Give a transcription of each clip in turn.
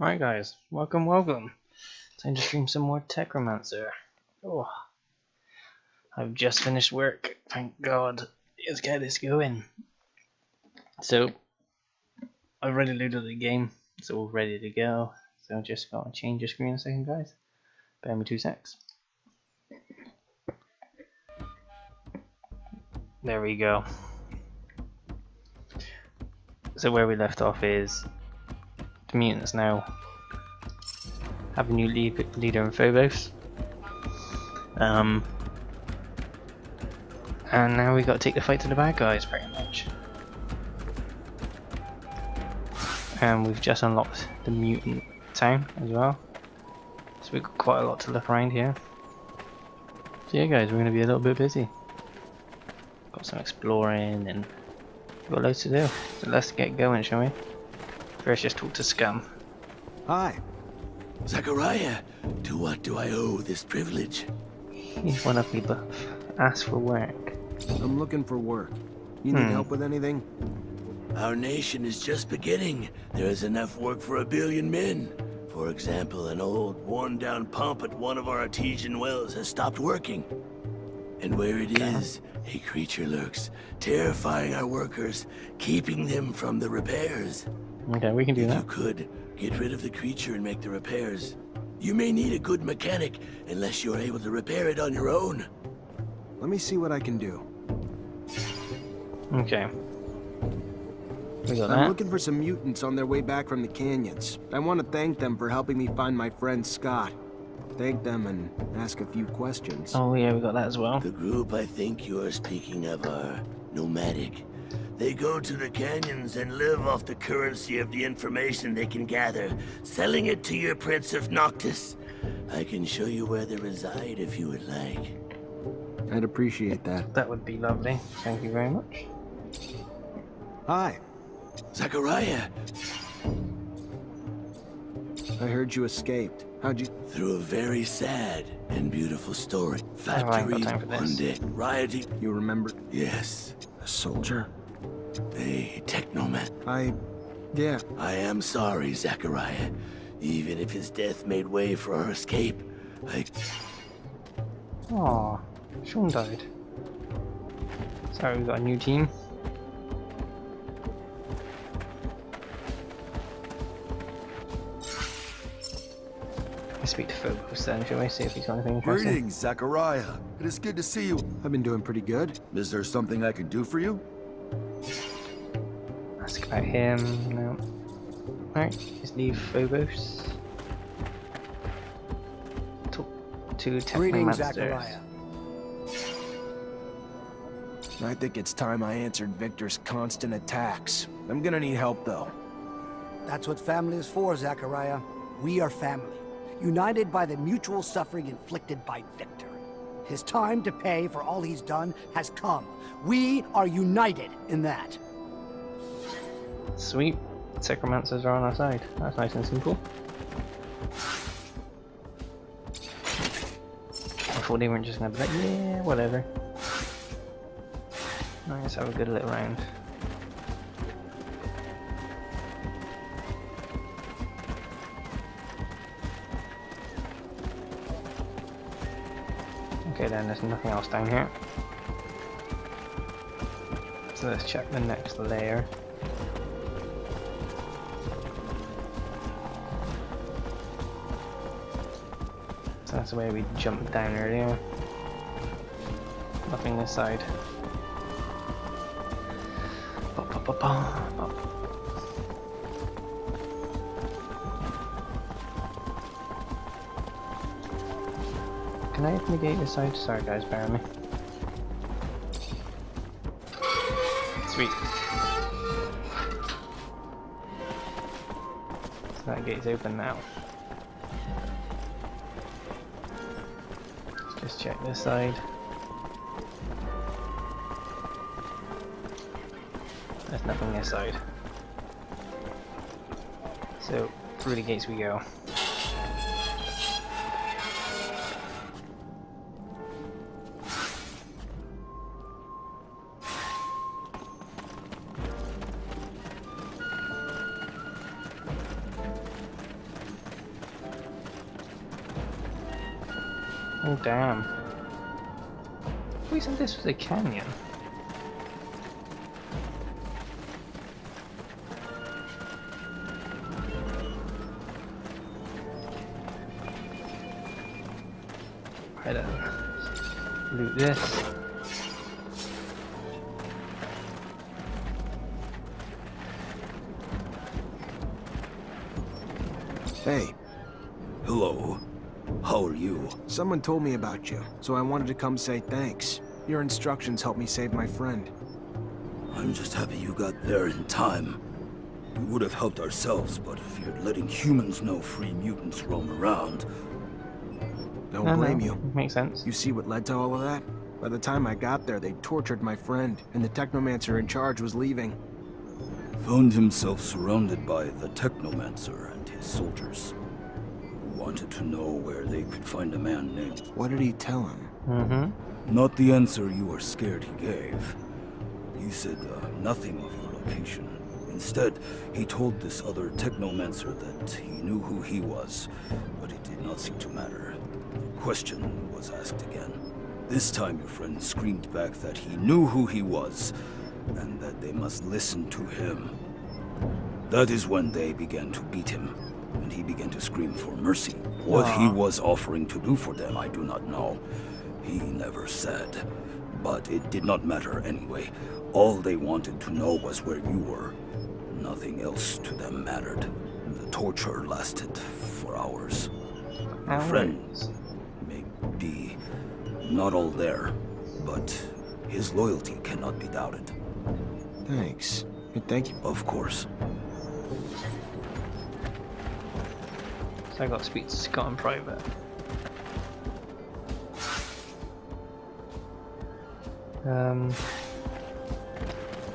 Alright guys, welcome. Time to stream some more Technomancer. Oh, I've just finished work, thank god. Let's get this going. So, I've already loaded the game, it's all ready to go. So I've just got to change the screen a second guys. Bear me 2 secs. There we go. So where we left off is the mutants now have a new leader in Phobos. And now we got to take the fight to the bad guys, pretty much. And we've just unlocked the mutant town as well, so we've got quite a lot to look around here. So yeah guys, we're going to be a little bit busy. Got some exploring and got loads to do. So let's get going, shall we? First just talk to Scum. Hi. Zachariah, to what do I owe this privilege? He's one ugly buff. Ask for work. I'm looking for work. You need help with anything? Our nation is just beginning. There is enough work for 1 billion men. For example, an old, worn-down pump at one of our artesian wells has stopped working. And where it is, a creature lurks, terrifying our workers, keeping them from the repairs. Okay, we can do If you that. could, get rid of the creature and make the repairs. You may need a good mechanic, unless you're able to repair it on your own. Let me see what I can do. Okay. We got I'm that. looking for some mutants on their way back from the canyons. I want to thank them for helping me find my friend Scott. Thank them and ask a few questions. Oh yeah, we got that as well. The group I think you are speaking of are nomadic. They go to the canyons and live off the currency of the information they can gather, selling it to your Prince of Noctis. I can show you where they reside if you would like. I'd appreciate that. That would be lovely. Thank you very much. Hi. Zachariah, I heard you escaped. How'd you... through a very sad and beautiful story. I ain't got Factories time for this. one day, rioting. You remember? Yes, A soldier? a Technomancer. Yeah. I am sorry, Zachariah. Even if his death made way for our escape, Aw, Sean died. Sorry, we got a new team. Let's speak to Phobos then, shall we? See if he's got anything interesting. Greetings, Zachariah. It is good to see you. I've been doing pretty good. Is there something I can do for you? Ask about him. No. Alright, just leave Phobos. Talk to Greetings, Technomancer. Zachariah. I think it's time I answered Victor's constant attacks. I'm gonna need help, though. That's what family is for, Zachariah. We are family, united by the mutual suffering inflicted by Victor. His time to pay for all he's done has come. We are united in that. Sweet. Technomancers are on our side. That's nice and simple. I thought they weren't just gonna be like, yeah, whatever. Let's have a good little round. Okay then, there's nothing else down here. So let's check the next layer. So that's where we jumped down earlier. Nothing this side. Pop, pop, pop, pop, pop. Can I open the gate this side? Sorry guys, bear with me. Sweet. So that gate's open now. Let's just check this side. There's nothing this side. So, through the gates we go. Oh damn. We said this was a canyon. Right then. Loot this. Hey, Hello. How are you? someone told me about you, so I wanted to come say thanks. Your instructions helped me save my friend. I'm just happy you got there in time. We would have helped ourselves, but feared letting humans know free mutants roam around. Don't blame you. Makes sense. You see what led to all of that? By the time I got there, they tortured my friend, and the Technomancer in charge was leaving. Found himself surrounded by the Technomancer and his soldiers, who wanted to know where they could find a man named... What did he tell him? Mm-hmm. Not the answer you were scared he gave. He said nothing of your location. Instead, he told this other Technomancer that he knew who he was, but it did not seem to matter. The question was asked again. This time your friend screamed back that he knew who he was, and that they must listen to him. That is when they began to beat him, and he began to scream for mercy. What he was offering to do for them, I do not know. He never said. But it did not matter anyway. All they wanted to know was where you were. Nothing else to them mattered. The torture lasted for hours. Your friend may be not all there, but his loyalty cannot be doubted. Thanks. Thank you. Of course. So I got to speak to Scott in private.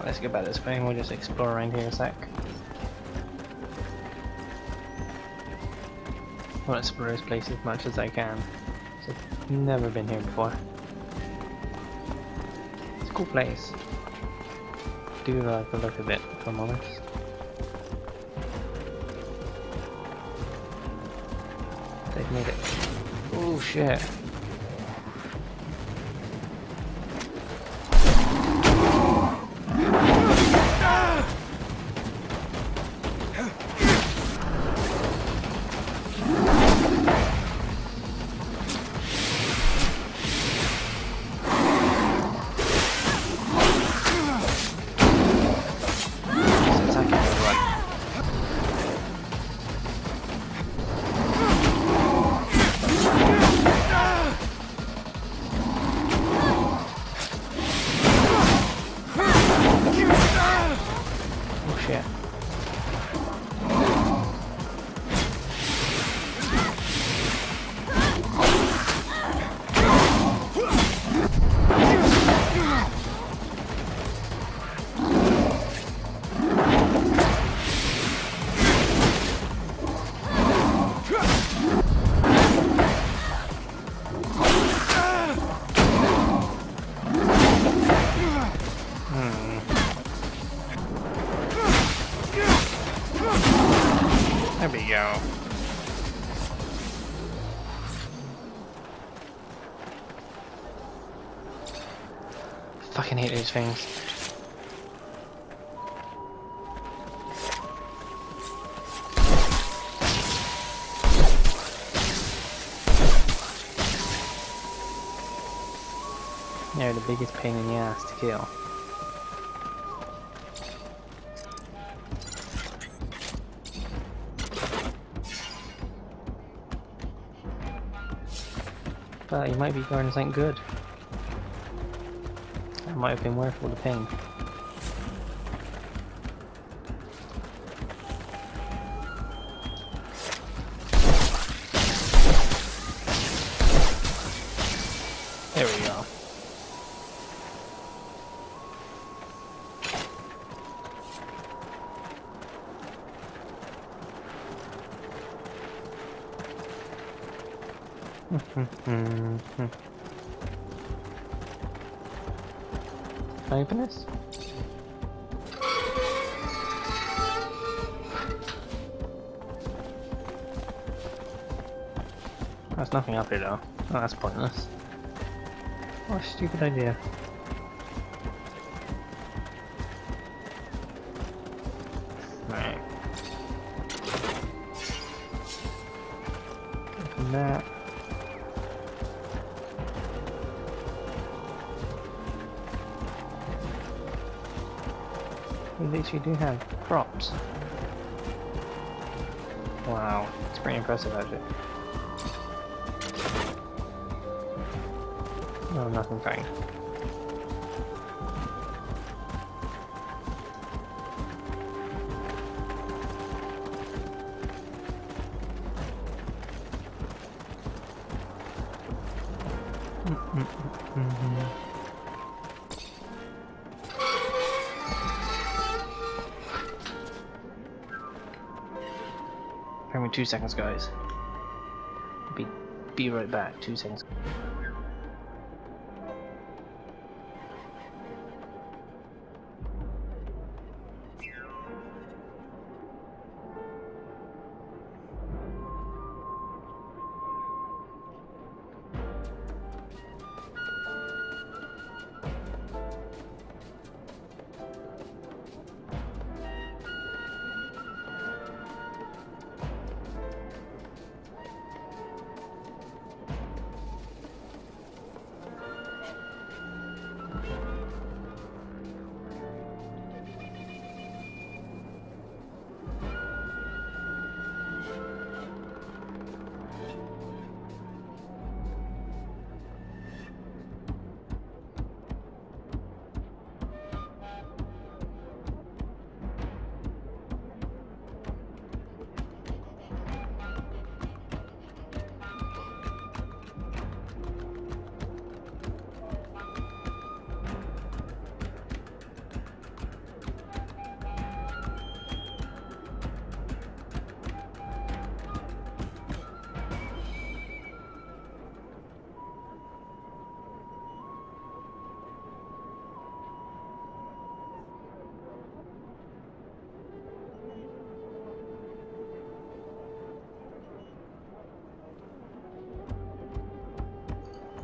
Let's get back this way and we'll just explore around here a sec. I want to explore this place as much as I can. I've never been here before. It's a cool place. I do like the look of it, if I'm honest. They've made it. Oh shit. There we go. Fucking hate these things. They're the biggest pain in the ass to kill. But you might be guarding something good. That might have been worth all the pain. There we go. Can I open this? There's nothing up here though. Oh, that's pointless. What a stupid idea. Right. Open that. We literally do have crops. Wow, it's pretty impressive actually. No, nothing fine. Give me 2 seconds, guys. Be right back. 2 seconds.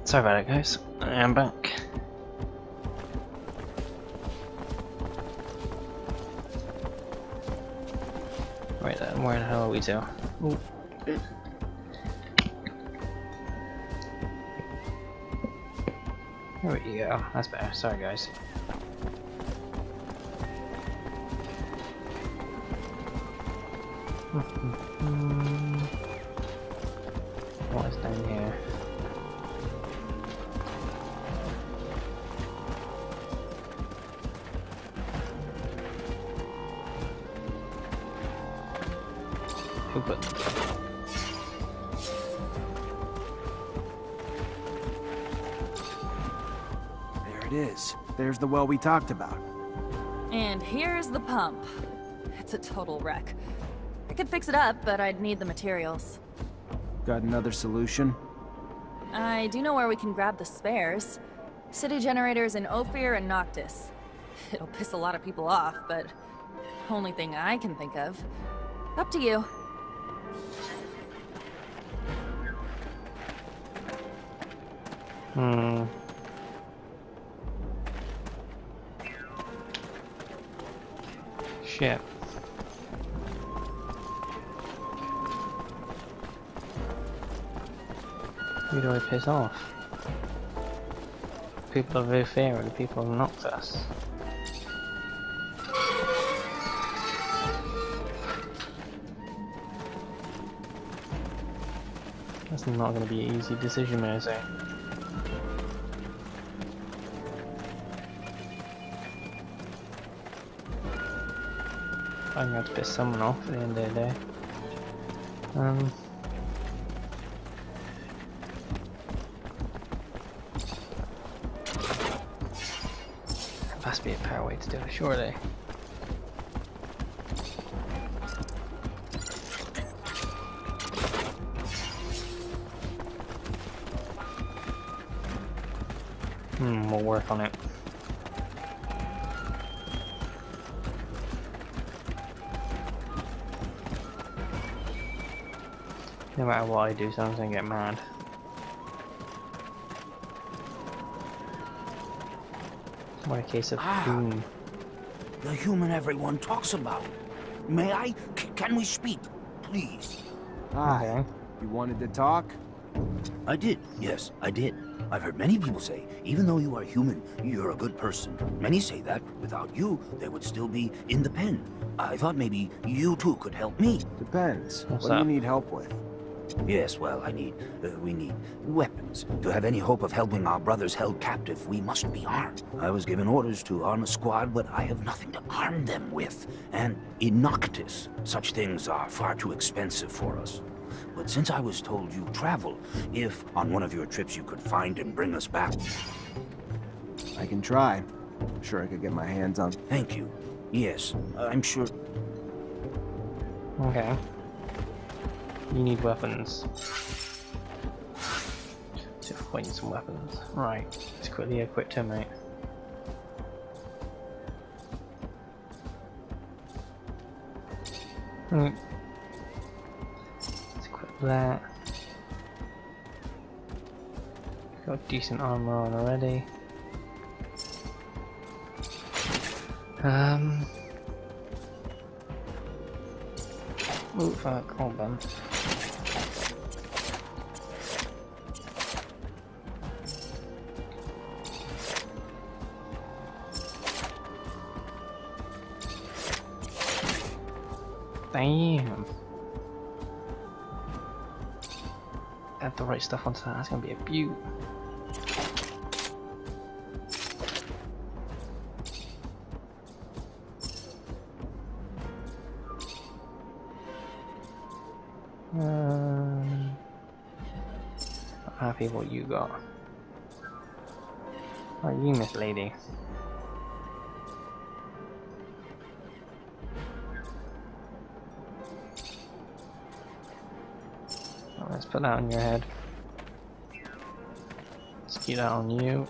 Sorry about it, guys. I am back. Right then, where the hell are we to? Ooh. There we go. That's better. Sorry, guys. What is down here? Who put them? There it is. There's the well we talked about. And here's the pump. It's a total wreck. I could fix it up, but I'd need the materials. Got another solution? I do know where we can grab the spares. City generators in Ophir and Noctis. It'll piss a lot of people off, but only thing I can think of. Up to you. Shit. Who do I piss off? People of Ophir and people of Noctis. That's not going to be an easy decision, may I say. I'm going to have to piss someone off at the end of the day. There must be a better way to do it, surely. We'll work on it. No matter what I do, someone's gonna get mad. What a case of boom. The human everyone talks about. May I? Can we speak? Please. Okay. You wanted to talk? I did. Yes, I did. I've heard many people say, even though you are human, you're a good person. Many say that without you, they would still be in the pen. I thought maybe you two could help me. Depends. What's what do up? you need help with? Yes, well, we need weapons. To have any hope of helping our brothers held captive, we must be armed. I was given orders to arm a squad, but I have nothing to arm them with. And in Noctis, such things are far too expensive for us. But since I was told you travel, if on one of your trips you could find and bring us back... I can try. I'm sure I could get my hands on... Thank you. Yes, I'm sure... Okay. You need weapons. So find some weapons. Right. Let's quickly equip to mate. Let's equip that. Got decent armor on already. Oh fuck, hold on. Damn. Add the right stuff onto that, that's gonna be a beaut. Not happy what you got. Oh, you miss lady. Oh, let's put that on your head. Let's keep that on you.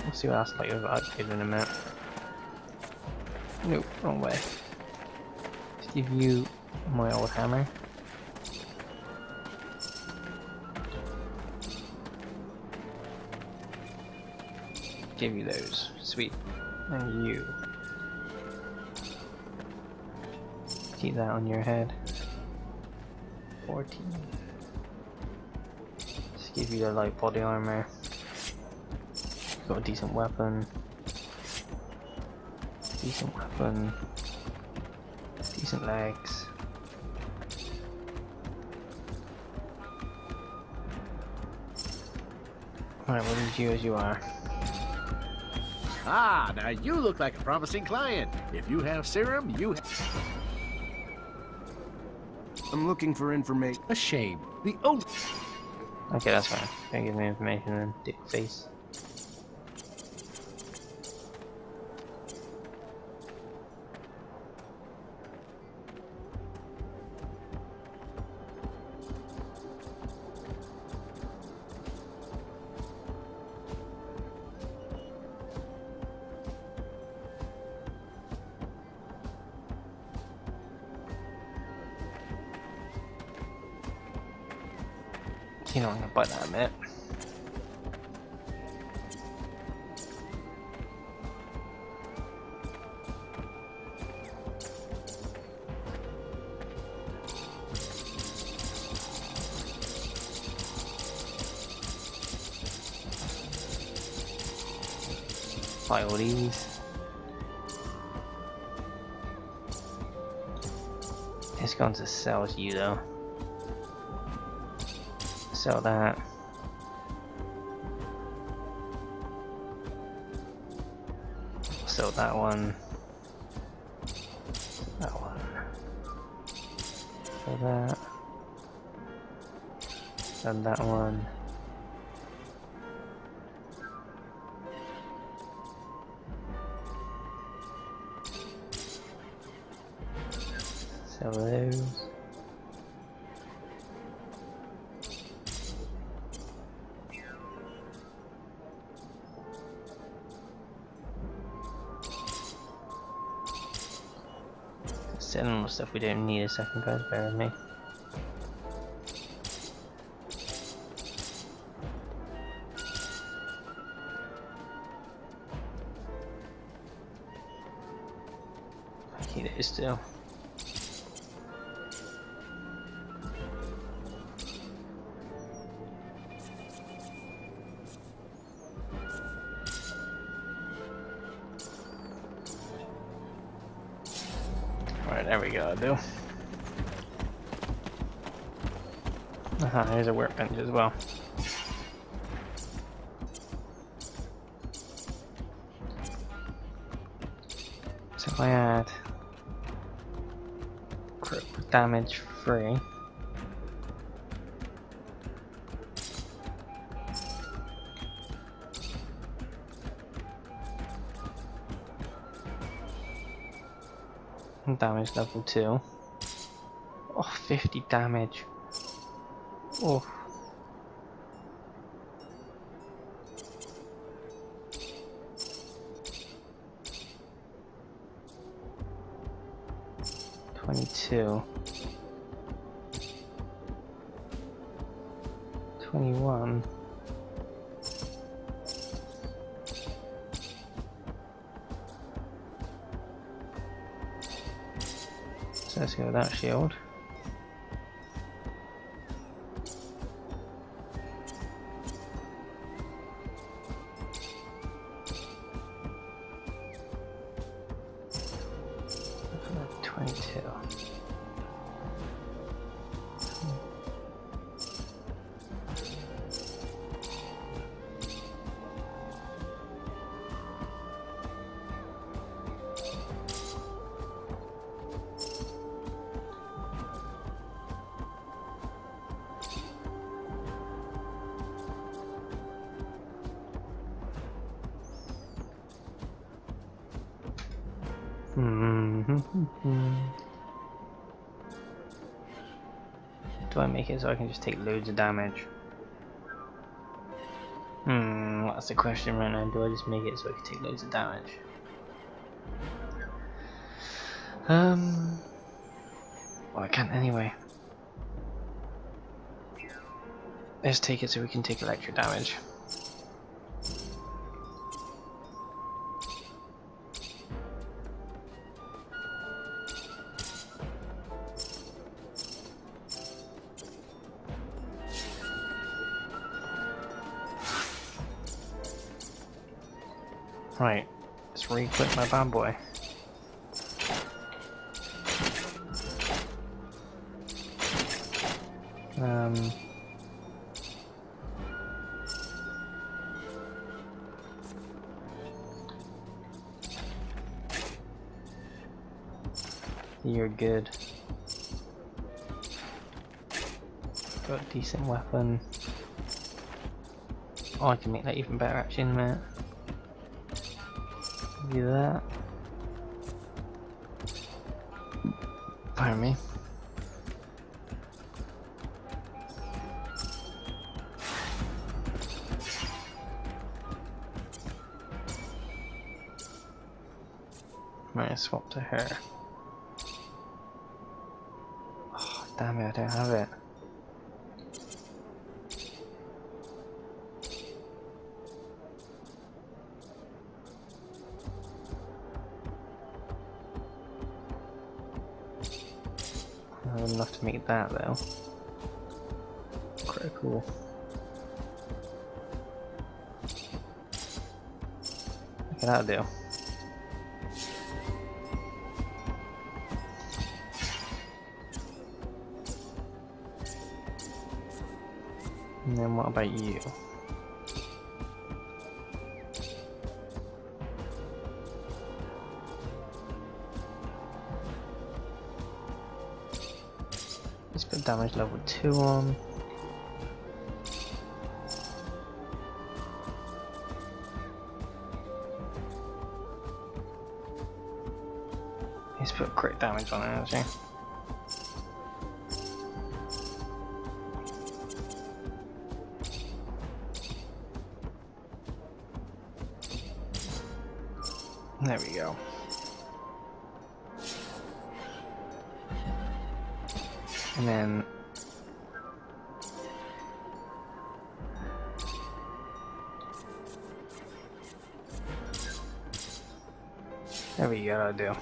We'll see what else like you've upgraded in a minute. Nope, wrong way. Let's give you my old hammer. Give you those. Sweet. And you. Keep that on your head. 14. Just give you the light body armor. Got a decent weapon. Decent weapon. Decent legs. Alright, we'll leave you as you are. Ah, now you look like a promising client. If you have serum, you have... I'm looking for information. A shame. The only... Okay, that's fine. Don't give me information then, dick face. You know, I'm gonna buy that in a minute. Buy all these. It's going to sell to you though. Sell that. Sell that one. That one. Sell that. Sell that one. Sell those. setting all the stuff we don't need a second, guys, bear with me. I need it still. Right, there we go, Bill. Aha, there's a workbench as well. So if I add critical damage free, damage level 2. Oh, 50 damage. Oh. $22. 21. So let's go with that shield. Do I make it so I can just take loads of damage? That's the question right now. Do I just make it so I can take loads of damage? Well, I can't anyway. Let's take it so we can take electric damage. Right, let's re-equip my bad boy. You're good. Got a decent weapon. Oh, I can make that even better actually in a minute. Do that. Pardon me. Might swap to her. Oh, damn it, I don't have it. Not enough to make that though. Critical. Look at that do. And then what about you? Let's put damage level 2 on. Let's put crit damage on it actually. There we go. And then there we go, that'll do.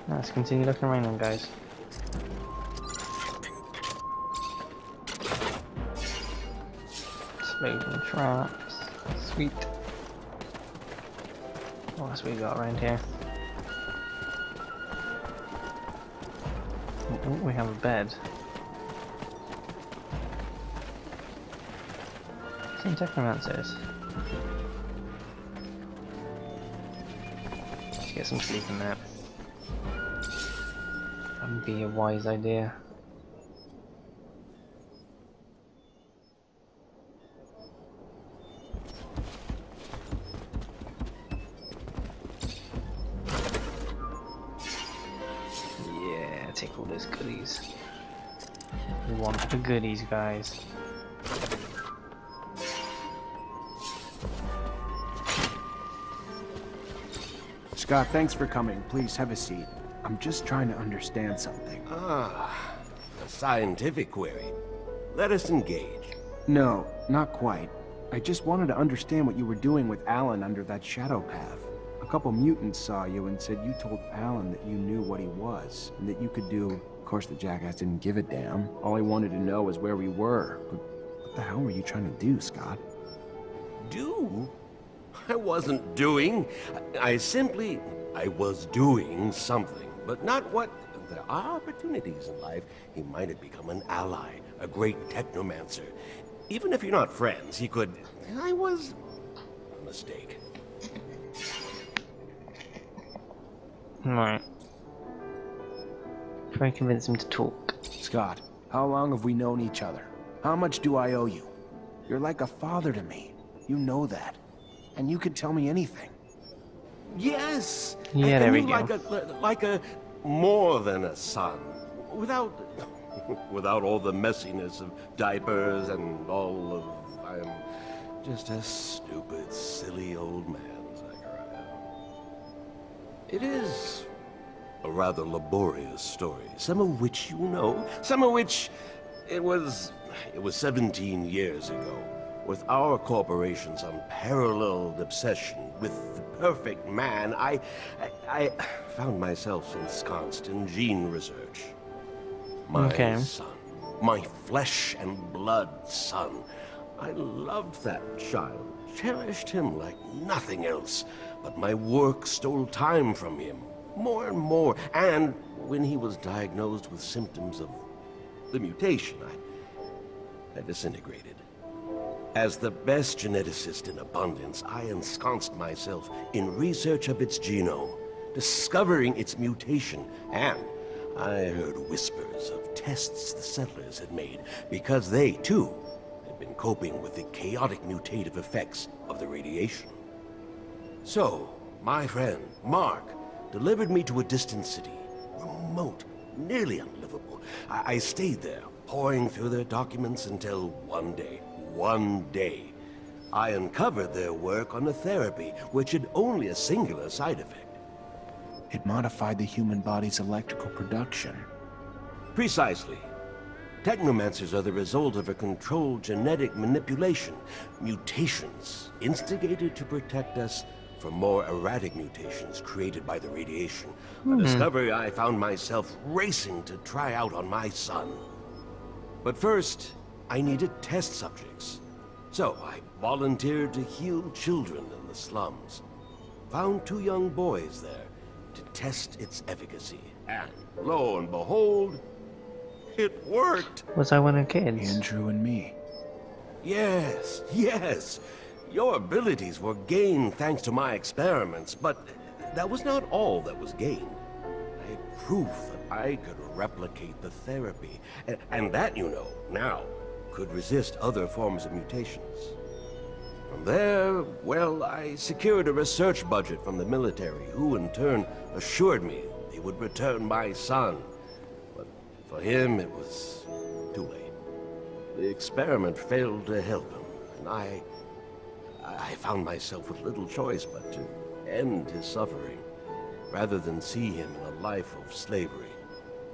Let's continue looking around then, guys. Explosion traps. Sweet. What else we got around here? Oh, we have a bed. Some Technomancers. Let's get some sleep in there. That would be a wise idea. Yeah, take all those goodies. We want the goodies, guys. Scott, thanks for coming. Please have a seat. I'm just trying to understand something. Ah, a scientific query. Let us engage. No, not quite. I just wanted to understand what you were doing with Alan under that shadow path. A couple mutants saw you and said you told Alan that you knew what he was, and that you could do... Of course the jackass didn't give a damn. All he wanted to know was where we were. But what the hell were you trying to do, Scott? Do? I wasn't doing. I was doing something, but not what... There are opportunities in life. He might have become an ally, a great Technomancer. Even if you're not friends, he could... I was... a mistake. Right. Try and convince him to talk. Scott, how long have we known each other? How much do I owe you? You're like a father to me. You know that. And you could tell me anything. Yes! Yeah, there we go. Like a... more than a son. Without... without all the messiness of diapers and all of... I'm just a stupid, silly old man, Zachariah. It is a rather laborious story, some of which you know, some of which... It was 17 years ago, with our corporation's unparalleled obsession with the perfect man, I found myself ensconced in gene research. My son, my flesh and blood son. I loved that child, cherished him like nothing else, but my work stole time from him, more and more, and when he was diagnosed with symptoms of the mutation, I disintegrated. As the best geneticist in abundance, I ensconced myself in research of its genome, discovering its mutation, and I heard whispers of tests the settlers had made, because they, too, had been coping with the chaotic mutative effects of the radiation. So, my friend, Mark, delivered me to a distant city, remote, nearly unlivable. I stayed there, poring through their documents until one day, I uncovered their work on a therapy which had only a singular side effect. It modified the human body's electrical production. Precisely. Technomancers are the result of a controlled genetic manipulation. Mutations instigated to protect us from more erratic mutations created by the radiation. A discovery I found myself racing to try out on my son. But first, I needed test subjects. So I volunteered to heal children in the slums. Found 2 young boys there to test its efficacy. And lo and behold, it worked! Was I one of the kids? Andrew and me. Yes, yes. Your abilities were gained thanks to my experiments, but that was not all that was gained. I had proof that I could replicate the therapy, and that, you know, now, could resist other forms of mutations. From there, well, I secured a research budget from the military, who in turn assured me they would return my son. But for him, it was too late. The experiment failed to help him, and I found myself with little choice but to end his suffering. rather than see him in a life of slavery,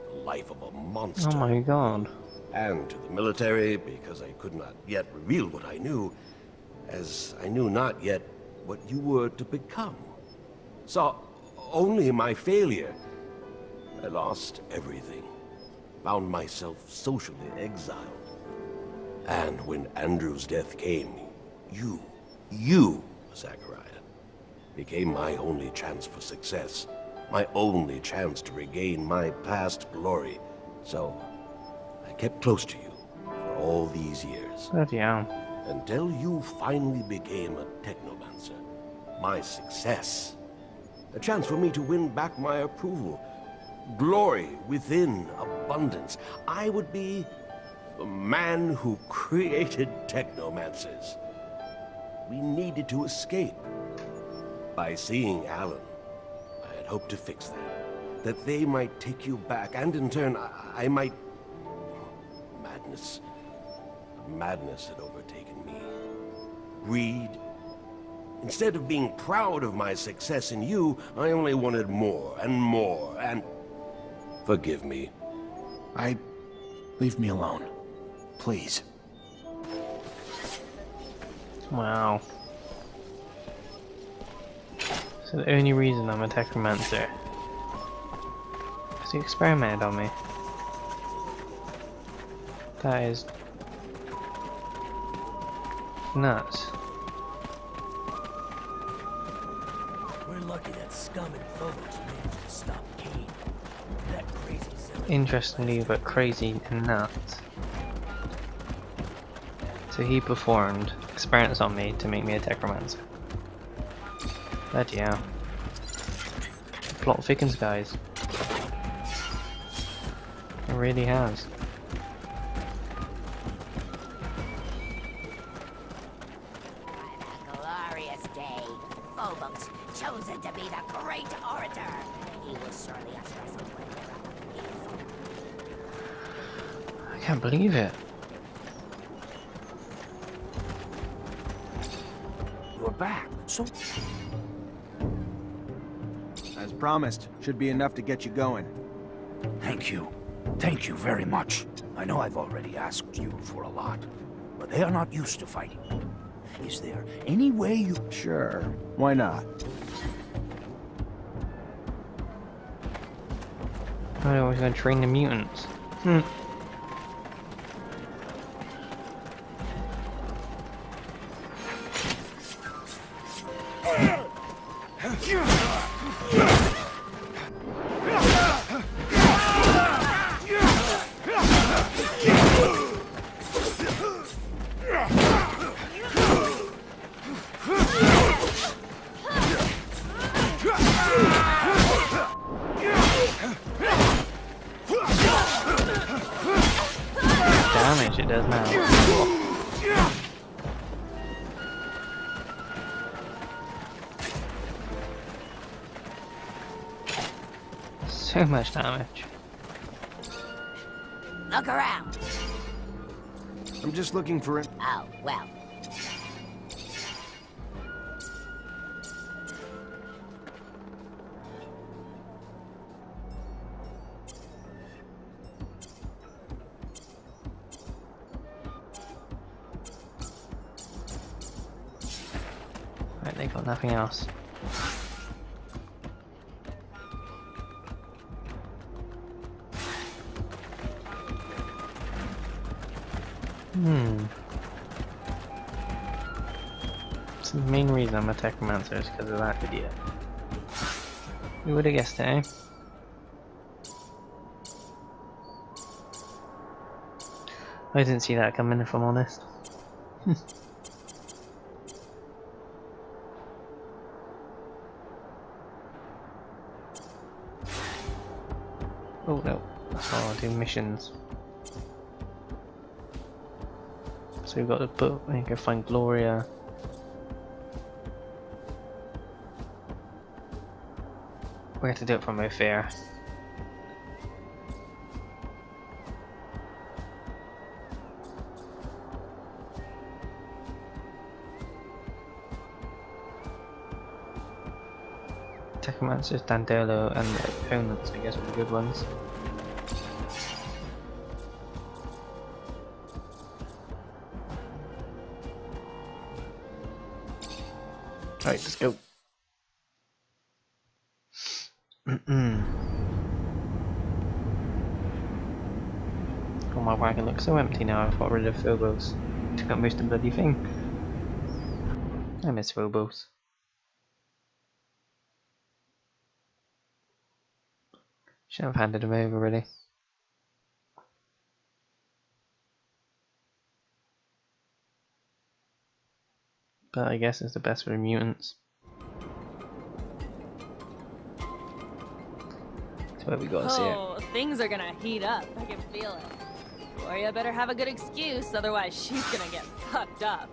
the life of a monster. Oh my god. And to the military, because I could not yet reveal what I knew, as I knew not yet what you were to become. Saw only my failure. I lost everything. Found myself socially exiled. And when Andrew's death came, you, Zachariah, became my only chance for success. My only chance to regain my past glory. So, I kept close to you for all these years. Bloody hell. Until you finally became a Technomancer. My success. A chance for me to win back my approval. Glory within abundance. I would be the man who created Technomancers. We needed to escape. By seeing Alan, I had hoped to fix that. That they might take you back, and in turn, I might... Madness had overtaken me. Greed. Instead of being proud of my success in you, I only wanted more and more, and... Forgive me. Leave me alone. Please. Wow. So the only reason I'm a Technomancer is he experimented on me. That is nuts. We're lucky that scum and Phobos managed to stop Kane. That crazy son. Interestingly, but crazy and nuts. So he performed experiments on me to make me a Technomancer. Bloody hell. The plot thickens, guys. It really has. Glorious day. Phobos, chosen to be the great orator. He will surely usher us into an era of peace. I can't believe it. You're back. So, As promised, should be enough to get you going. thank you. Thank you very much. I know I've already asked you for a lot, but they are not used to fighting. Is there any way you... Sure, why not? I was going to train the mutants. Damage it does now. So much damage. Look around. I'm just looking for it. Oh, well. Right, they got nothing else. It's the main reason I'm a Technomancer is because of that video. Who would have guessed it, eh? I didn't see that coming, if I'm honest. Oh no, oh, do missions. So we've got the book, we can find Gloria. We have to do it from Ophir. Technomancer, Dandelo, and the opponents, I guess, were the good ones. Alright, let's go. Oh, my wagon looks so empty now. I've got rid of Phobos. Took up most of the bloody thing. I miss Phobos. Should have handed him over, really. But I guess it's the best for the mutants. So what we gotta see it. Oh, things are gonna heat up. I can feel it. Gloria better have a good excuse, otherwise she's gonna get fucked up.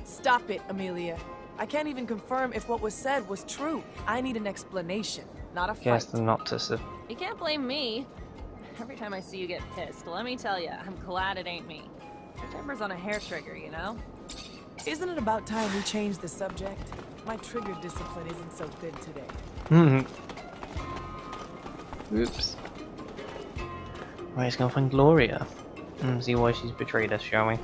Stop it, Amelia. I can't even confirm if what was said was true. I need an explanation, not a fight. Guess the Noctis. You can't blame me. Every time I see you get pissed, let me tell you, I'm glad it ain't me. Your temper's on a hair trigger, you know? Isn't it about time we change the subject? My trigger discipline isn't so good today. Oops. Right, let's go find Gloria. And see why she's betrayed us, shall we?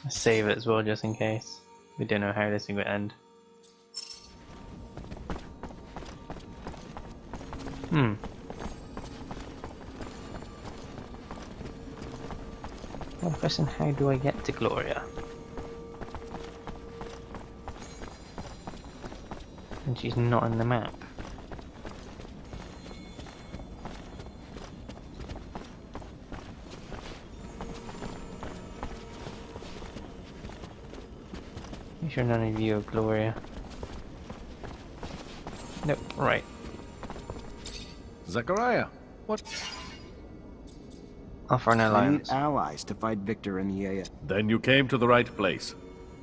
Let's save it as well, just in case. We don't know how this thing will end. Well, question, how do I get to Gloria? And she's not on the map. You sure none of you are Gloria? Nope, right. Zachariah, what? Offer an I alliance. need allies to fight Victor in the AS. Then you came to the right place.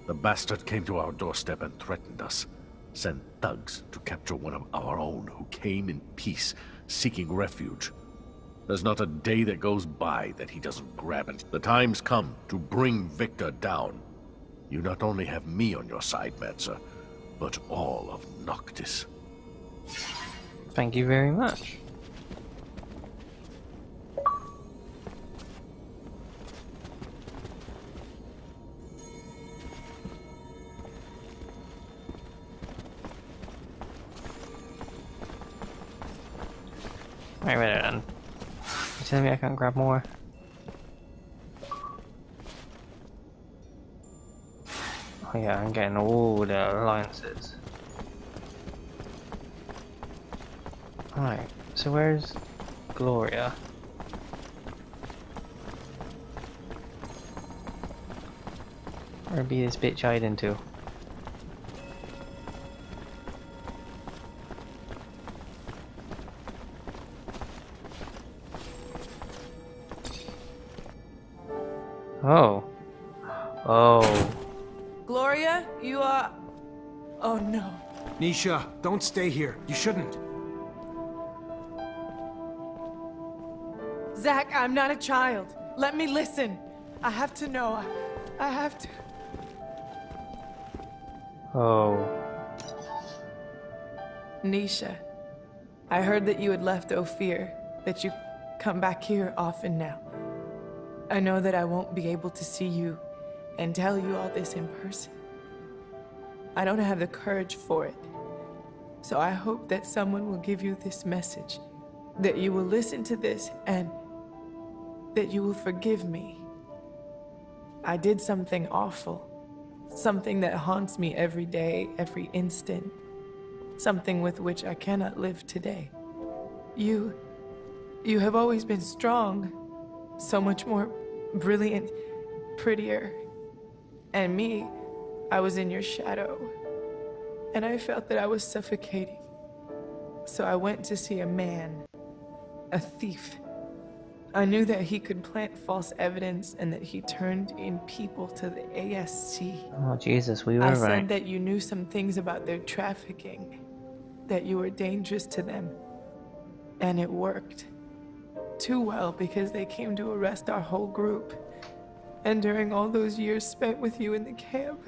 The bastard came to our doorstep and threatened us. Sent thugs to capture one of our own who came in peace, seeking refuge. There's not a day that goes by that he doesn't grab it. The time's come to bring Victor down. You not only have me on your side, Mancer, but all of Noctis. Thank you very much. Right, wait then. You telling me I can't grab more? Oh yeah, I'm getting all the alliances. Alright, so where's Gloria? Where be this bitch hiding to? Oh. Oh. Gloria, you are... Oh no. Nisha, don't stay here. You shouldn't. Zach, I'm not a child. Let me listen. I have to know. I have to... Oh. Nisha, I heard that you had left Ophir, that you come back here often now. I know that I won't be able to see you and tell you all this in person. I don't have the courage for it. So I hope that someone will give you this message, that you will listen to this and that you will forgive me. I did something awful, something that haunts me every day, every instant, something with which I cannot live today. You have always been strong, so much more brilliant, prettier. And me, I was in your shadow, and I felt that I was suffocating. So I went to see a man, a thief. I knew that he could plant false evidence and that he turned in people to the ASC. Oh Jesus, we were I right. said that you knew some things about their trafficking, that you were dangerous to them, and it worked. too well because they came to arrest our whole group. And during all those years spent with you in the camp,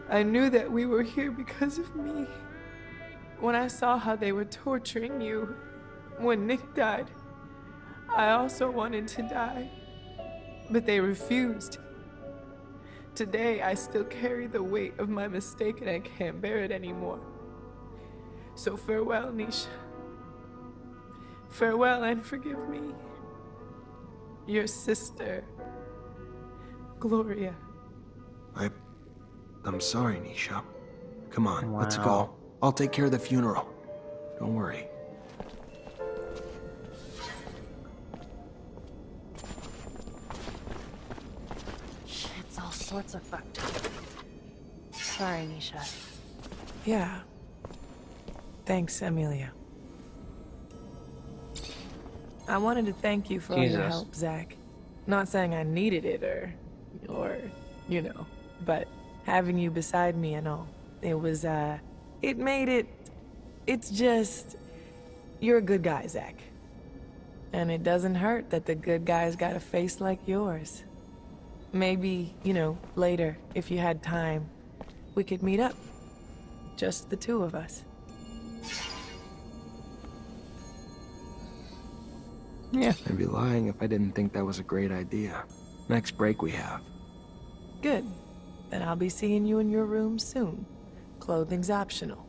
I knew that we were here because of me. When I saw how they were torturing you, when Nick died, I also wanted to die, but they refused. Today, I still carry the weight of my mistake and I can't bear it anymore. So farewell, Nisha. Farewell and forgive me. Your sister, Gloria. I'm sorry, Nisha. Come on, let's Wow. go. I'll take care of the funeral. Don't worry. It's all sorts of fucked up. Sorry, Nisha. Yeah. Thanks, Amelia. I wanted to thank you for all your Jesus. help, Zach. Not saying I needed it or, you know, but having you beside me and all. It was, it made it, it's just, you're a good guy, Zach. And it doesn't hurt that the good guy's got a face like yours. Maybe, you know, later, if you had time, we could meet up. Just the two of us. Yeah. I'd be lying if I didn't think that was a great idea. Next break we have. Good. Then I'll be seeing you in your room soon. Clothing's optional.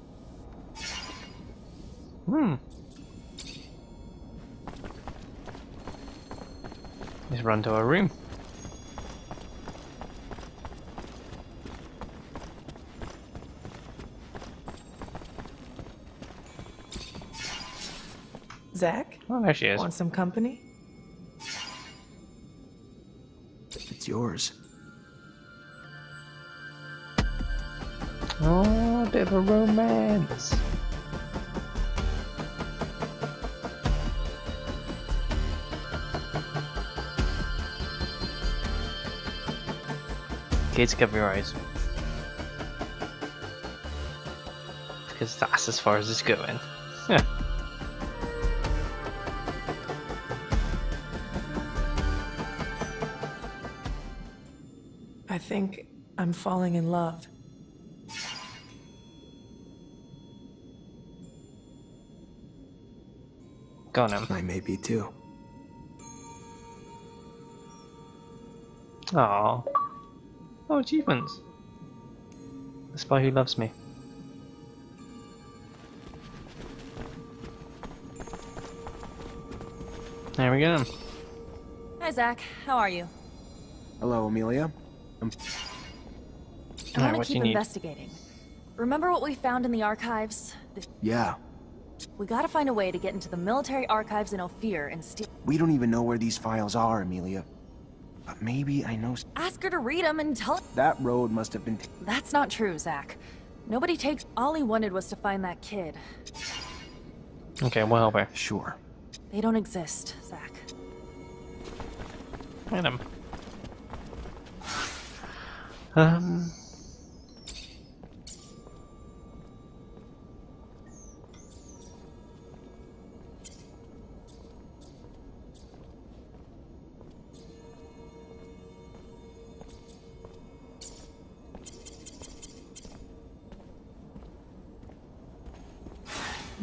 Just run to our room. Zach, Oh, there she is. want some company? It's yours. Oh, a bit of a romance. Kids, cover your eyes. Because that's as far as it's going. Yeah. I think I'm falling in love. Go on, I may be too. Aww. Oh, achievements. The spy who loves me. There we go. Hi, Zach. How are you? Hello, Amelia. I Alright, want what to do you keep need? investigating. Remember what we found in the archives? Yeah, We gotta find a way to get into the military archives in Ophir and steal. we don't even know where these files are, Amelia. But maybe I know Ask her to read them and tell. that road must have been. That's not true, Zach. Nobody takes. All he wanted was to find that kid. Okay, we'll help her. Sure. They don't exist, Zach. Find him.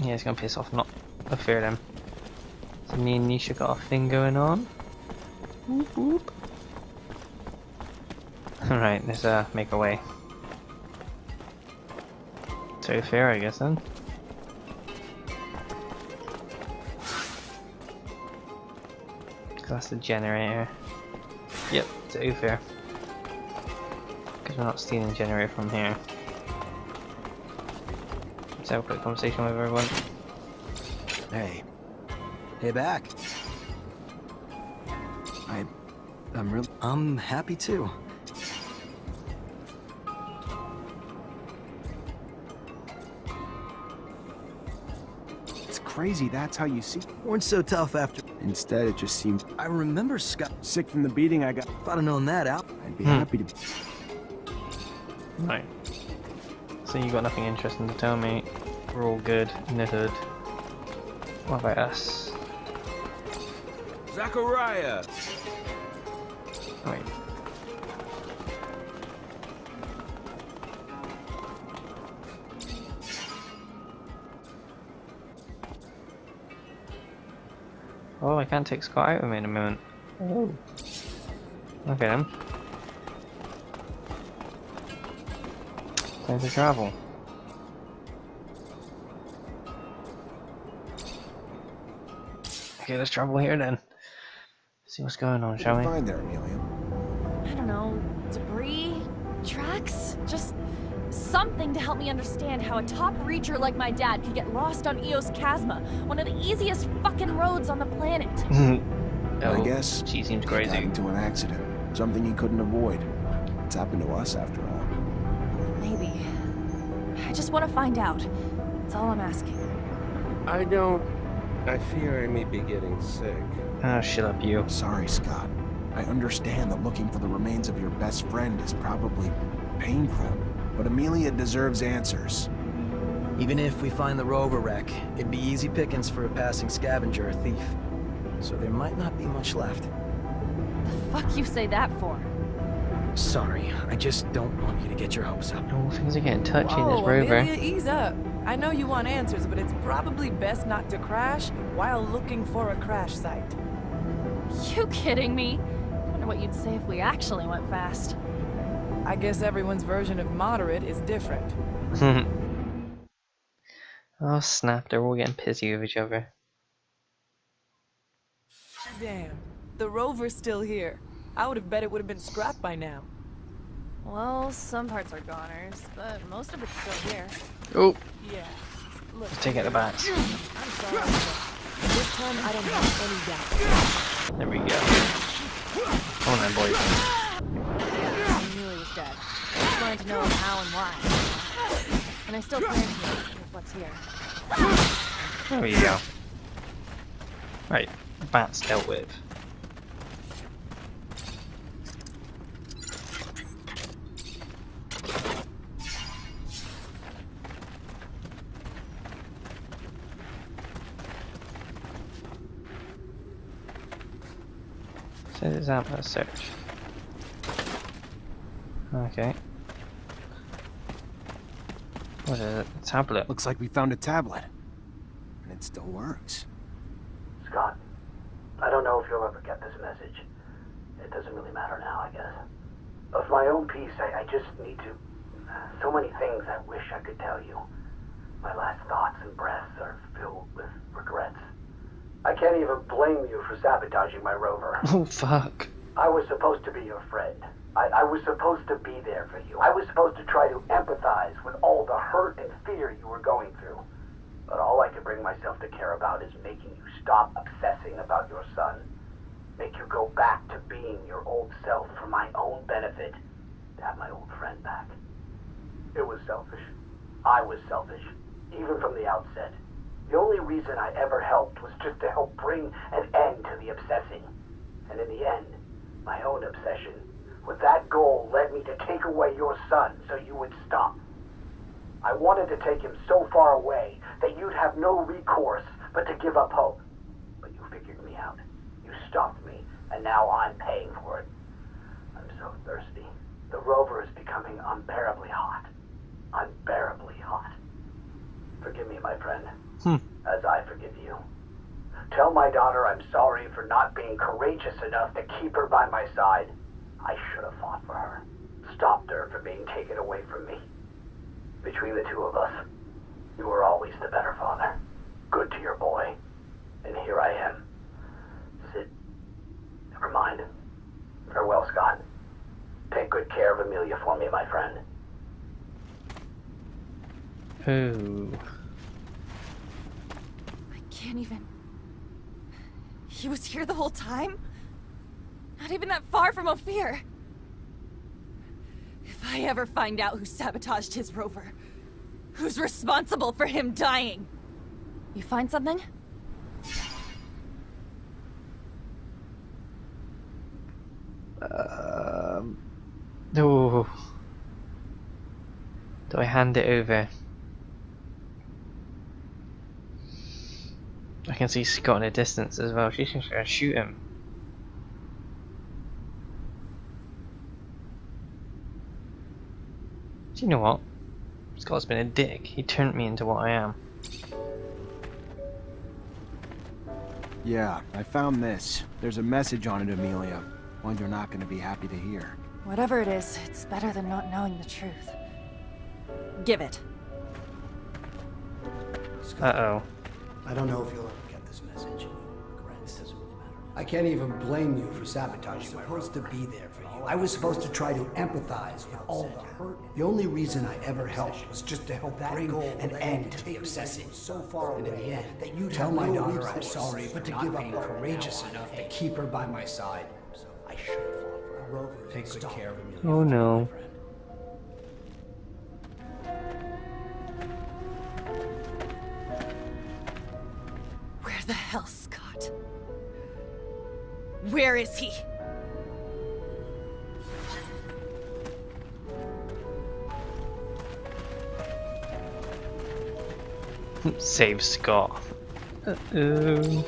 Yeah, it's gonna piss off not a fear them. So me and Nisha got a thing going on. Whoop whoop. Alright, let's make our way. So fair, I guess then. That's the generator. Yep, so fair. Because we're not stealing the generator from here. Let's have a quick conversation with everyone. Hey, Hey, back. I'm really. I'm happy too. It's crazy. That's how you see. Weren't so tough after. Instead, it just seemed I remember Scott. sick from the beating I got. If I'd have known that out. I'd be happy to. Right. So you got nothing interesting to tell me. We're all good in the hood. What about us? Zachariah! Wait. Oh, I can't take Scott out with me in a moment. Oh. Okay then. Time to travel. Okay, let's travel here then. See what's going on, shall we? What did you find there, Amelia? I don't know, debris? Tracks? Just something to help me understand how a top reacher like my dad could get lost on Eos Chasma, one of the easiest fucking roads on the planet. I guess she seems he crazy. got into an accident. Something he couldn't avoid. It's happened to us after all. Maybe. I just want to find out. That's all I'm asking. I fear I may be getting sick. Oh, shut up, you. Sorry, Scott. I understand that looking for the remains of your best friend is probably painful, but Amelia deserves answers. Even if we find the rover wreck, it'd be easy pickings for a passing scavenger or thief. So there might not be much left. The fuck you say that for? Sorry, I just don't want you to get your hopes up. Oh, things are getting touchy in this Whoa, rover. Amelia, ease up. I know you want answers, but it's probably best not to crash while looking for a crash site. You kidding me? I wonder what you'd say if we actually went fast. I guess everyone's version of moderate is different. Oh snap, they're all getting pissy with each other. Damn, the rover's still here. I would have bet it would have been scrapped by now. Well, some parts are goners, but most of it's still here. Oh, Yeah. Look, let's take out the bats. I'm sorry, but this time I don't have any doubt. There we go. Come on then, boys. Yeah, I knew he was dead. I just wanted to know how and why. And I still plan to with what's here. There we go. Right, bats dealt with. Says it's out for a search. Okay. What is it? A tablet. Looks like we found a tablet. And it still works. Scott, I don't know if you'll ever get this message. It doesn't really matter now, I guess. Of my own peace, I just need to... So many things I wish I could tell you. My last thoughts and breaths are filled with regrets. I can't even blame you for sabotaging my rover. Oh fuck. I was supposed to be your friend. I was supposed to be there for you. I was supposed to try to empathize with all the hurt and fear you were going through. But all I could bring myself to care about is making you stop obsessing about your son. Make you go back to being your old self for my own benefit. To have my old friend back. It was selfish. I was selfish. Even from the outset. The only reason I ever helped was just to help bring an end to the obsessing. And in the end, my own obsession with that goal led me to take away your son so you would stop. I wanted to take him so far away that you'd have no recourse but to give up hope. But you figured me out. You stopped me, and now I'm paying for it. I'm so thirsty. The rover is becoming unbearably hot. Unbearably hot. Forgive me, my friend. As I forgive you. Tell my daughter I'm sorry for not being courageous enough to keep her by my side. I should have fought for her. Stopped her from being taken away from me. Between the two of us, you were always the better father. Good to your boy. And here I am. Sid. Never mind. Farewell, Scott. Take good care of Amelia for me, my friend. Ooh. Can't even... He was here the whole time? Not even that far from Ophir. If I ever find out who sabotaged his rover, who's responsible for him dying? You find something? Ooh. Do I hand it over? I can see Scott in the distance as well. She's just gonna shoot him. You know what? Scott's been a dick. He turned me into what I am. Yeah, I found this. There's a message on it, Amelia. One you're not going to be happy to hear. Whatever it is, it's better than not knowing the truth. Give it. Uh-oh. I don't know if you'll ever get this message. Regrets doesn't really matter. I can't even blame you for sabotaging my road. I was supposed to be there for you. I was supposed to try to empathize with all the hurt. The only reason I ever helped was just to help bring an end to the obsessive. So far, and in the end, that you tell my daughter I'm sorry, but to give up courageous enough to keep her by my side. So I should have fought for her. Rover, take good care of Amelia. Oh no. Where the hell, Scott? Where is he? Save Scott. Uh-oh.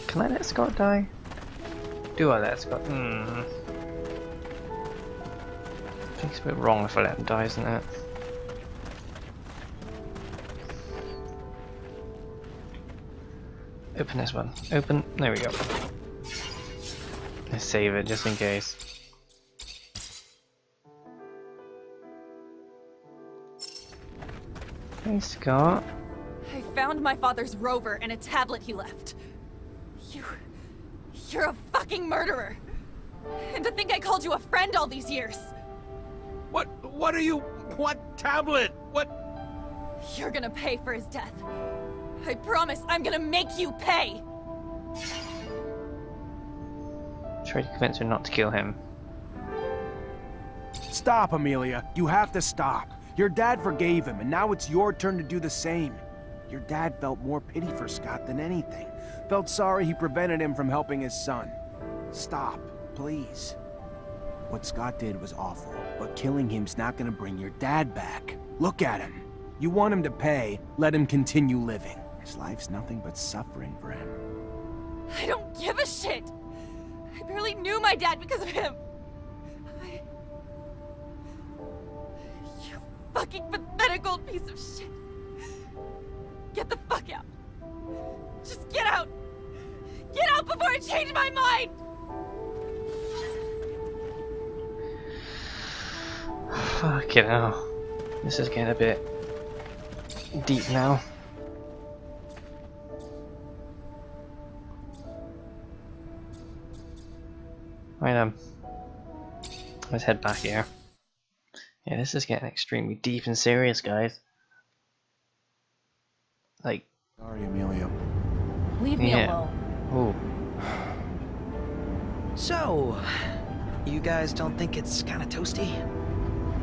Can I let Scott die? Do I let Scott? I think it's a bit wrong if I let him die, isn't it? Open this one. Open. There we go. Let's save it just in case. Hey, Scott. I found my father's rover and a tablet he left. You're a fucking murderer. And to think I called you a friend all these years. What are you? What tablet? What? You're gonna pay for his death. I promise I'm gonna make you pay. Try to convince her not to kill him. Stop, Amelia. You have to stop. Your dad forgave him, and now it's your turn to do the same. Your dad felt more pity for Scott than anything. Felt sorry he prevented him from helping his son. Stop, please. What Scott did was awful, but killing him's not gonna bring your dad back. Look at him. You want him to pay, let him continue living. His life's nothing but suffering for him. I don't give a shit. I barely knew my dad because of him. You fucking pathetic old piece of shit. Get the fuck out. Just get out. Get out before I change my mind. Fucking hell. This is getting a bit deep now. Right, let's head back here. Yeah, this is getting extremely deep and serious, guys. Like, Sorry, Amelia. Leave me yeah. alone. Oh, So, you guys don't think it's kind of toasty?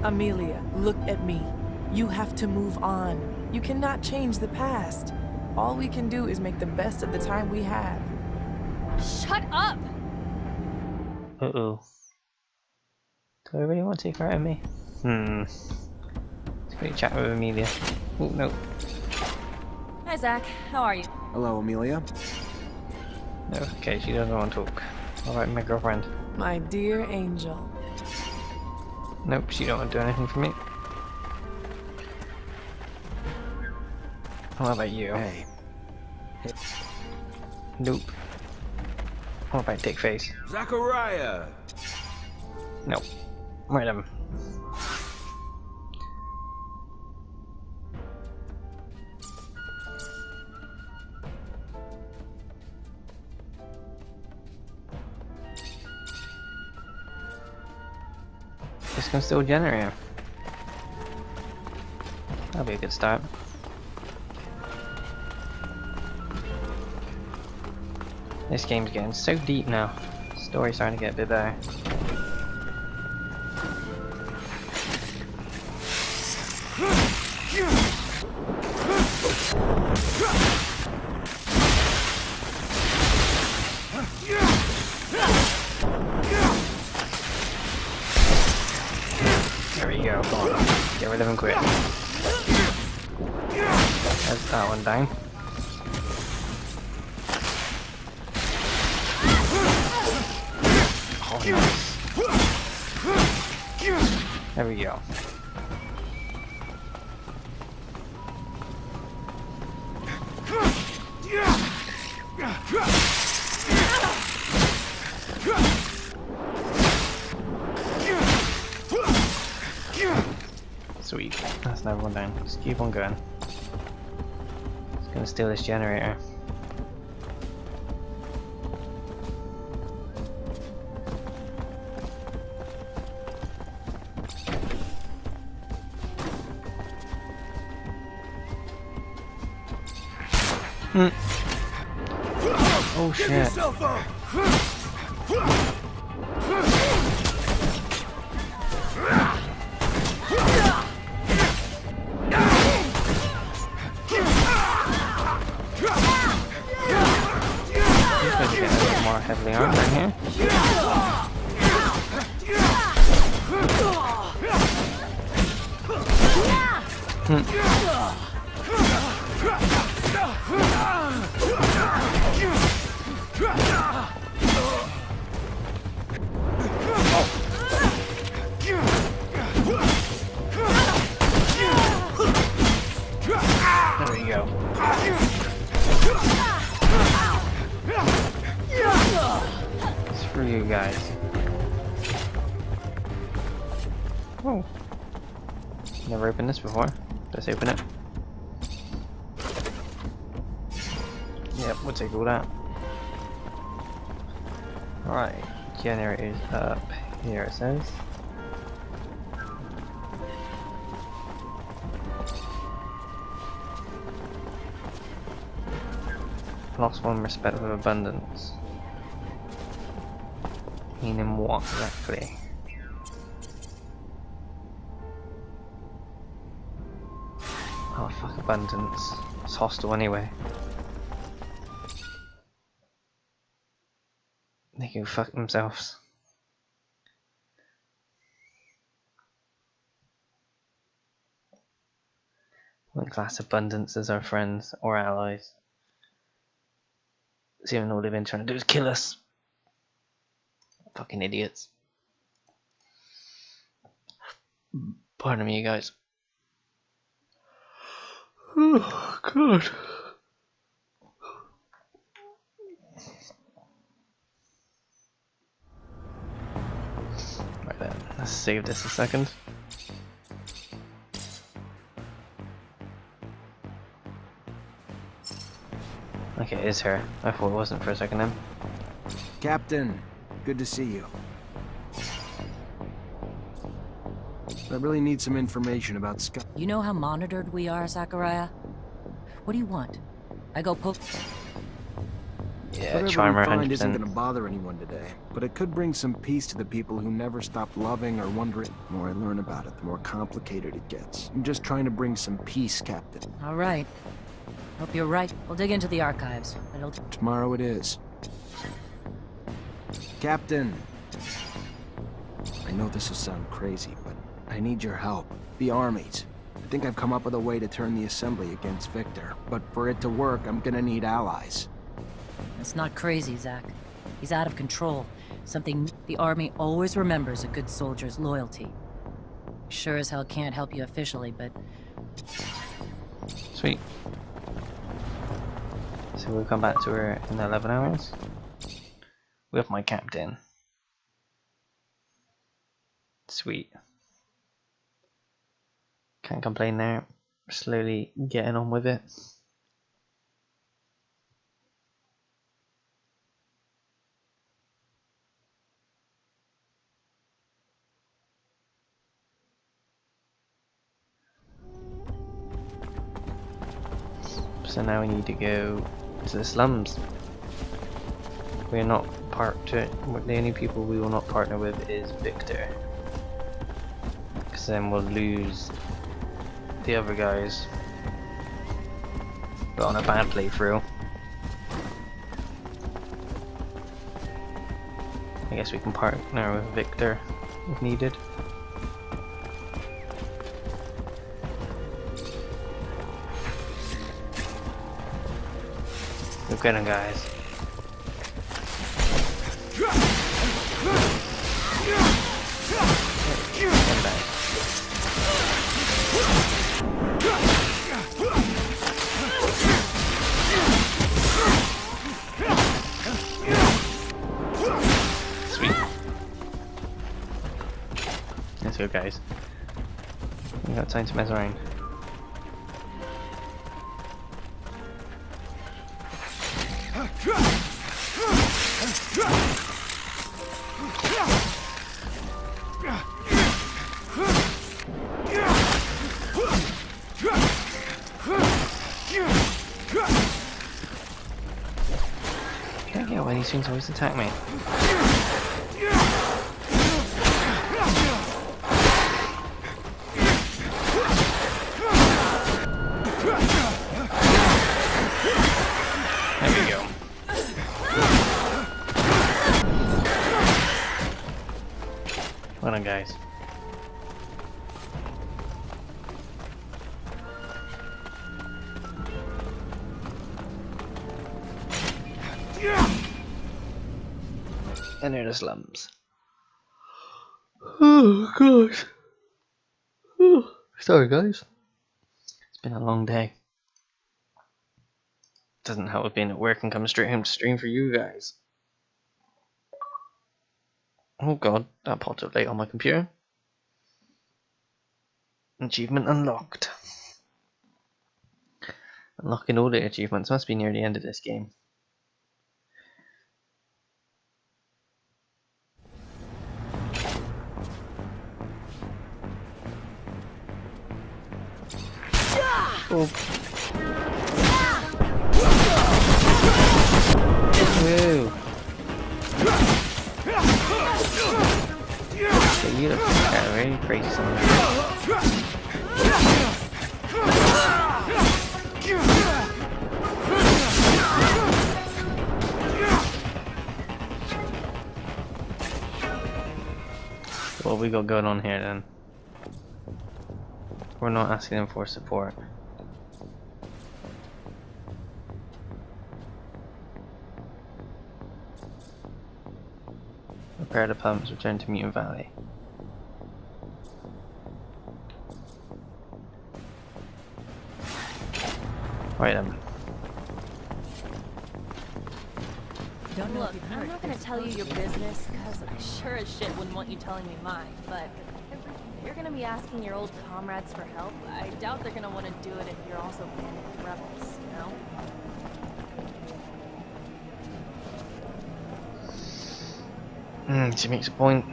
Amelia, look at me. You have to move on. You cannot change the past. All we can do is make the best of the time we have. Shut up! uh-oh. Do I really want to take her out of me? Let's go chat with Amelia. Oh, no. Hi, Zach. How are you? Hello, Amelia. No, okay, she doesn't want to talk. Alright, my girlfriend. My dear angel. Nope, she don't want to do anything for me. What about you? Hey. Nope. What about dick face? Zachariah! Nope. Right, This can still generate. That'll be a good start. This game's getting so deep now. Story's starting to get a bit better. There we go, come on. Get rid of him quick. That's that one down. Oh, nice. There we go. Sweet. That's another one down. Just keep on going. Just gonna steal this generator. Oh shit. More heavily armed right here. There we go. Screw you guys. Oh. Never opened this before. Let's open it. Yep, we'll take all that. Alright, generators up here it says. Lost one respect with abundance. Meaning what exactly? Oh fuck abundance. It's hostile anyway. They can fuck themselves. Wouldn't class abundance as our friends or allies. Seeing all they've been trying to do is kill us. Fucking idiots. Pardon me, you guys. Oh, God. Right then, let's save this a second. Okay, it is her. I thought it wasn't for a second then. Captain, good to see you. I really need some information about Scott. You know how monitored we are, Zachariah? What do you want? I go poke. Yeah, Whatever Charmer, we find 100%. isn't gonna bother anyone today, but it could bring some peace to the people who never stopped loving or wondering. The more I learn about it, the more complicated it gets. I'm just trying to bring some peace, Captain. All right. Hope you're right. We'll dig into the archives. It'll... Tomorrow it is. Captain! I know this will sound crazy, but I need your help. The armies. I think I've come up with a way to turn the assembly against Victor, but for it to work, I'm gonna need allies. It's not crazy, Zach. He's out of control. Something the army always remembers a good soldier's loyalty. Sure as hell can't help you officially, but... Sweet. So we'll come back to her in 11 hours. With my captain. Sweet. Can't complain there. Slowly getting on with it. So now we need to go to the slums. We're not the only people we will not partner with is Victor. Because then we'll lose the other guys. But on a bad playthrough. I guess we can partner with Victor if needed. We'll get him, guys. go, guys. We got time to mess around. Yeah, why these things always attack me? There we go. Well done, guys. Enter the slums. Oh gosh. Sorry guys. It's been a long day. Doesn't help with being at work and coming straight home to stream for you guys. Oh god, that popped up late on my computer. Achievement unlocked. Unlocking all the achievements. Must be near the end of this game. Oh. Whoa. So you look very crazy sometimes. What we got going on here then? We're not asking them for support. Repair the pumps, return to Mutant Valley. Right then. Look, I'm not gonna tell you your business, because I sure as shit wouldn't want you telling me mine, but if you're gonna be asking your old comrades for help, I doubt they're gonna want to do it if you're also banding with rebels, you know? She makes a point.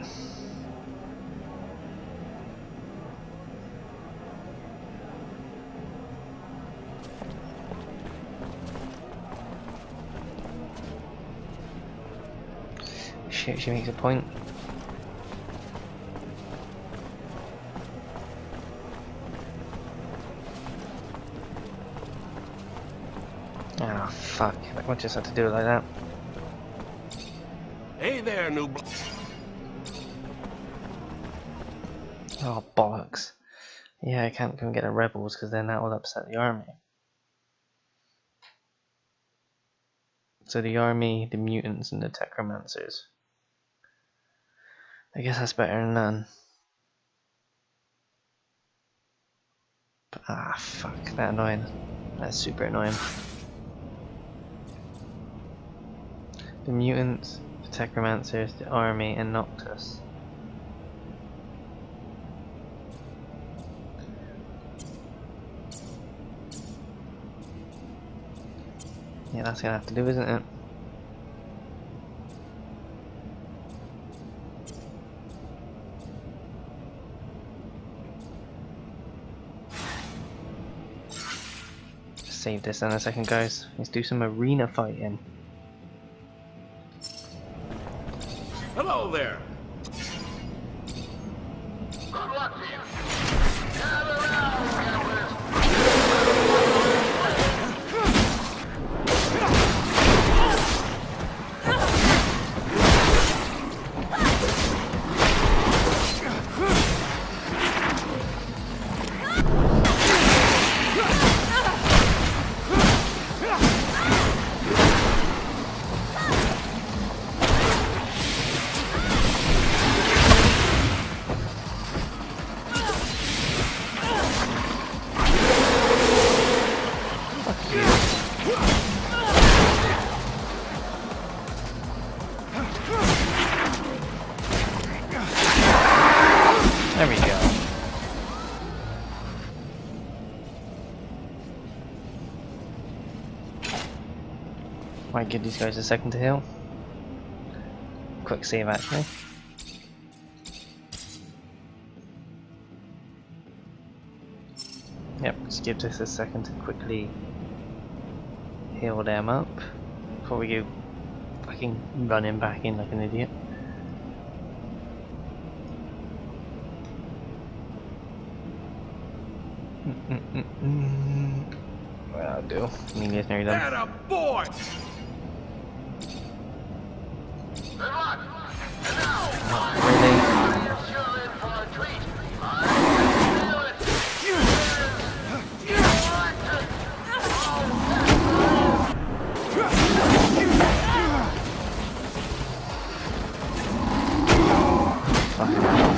Shit, she makes a point. Ah, fuck. I just had to do it like that. Hey there, new Oh, bollocks. Yeah, I can't go and get the rebels because then that will upset the army. So the army, the mutants, and the Technomancers. I guess that's better than none. But, ah, fuck. That annoying. That's super annoying. The mutants, the Technomancers, the army, and Noctis. Yeah, that's gonna have to do, isn't it? Save this in a second, guys. Let's do some arena fighting. Hello there. Might give these guys a second to heal. Quick save actually. Yep, just give this a second to quickly heal them up before we go fucking running back in like an idiot. Well, I'll do. Me and Legendary done. That a boy! Really? Fucking hell.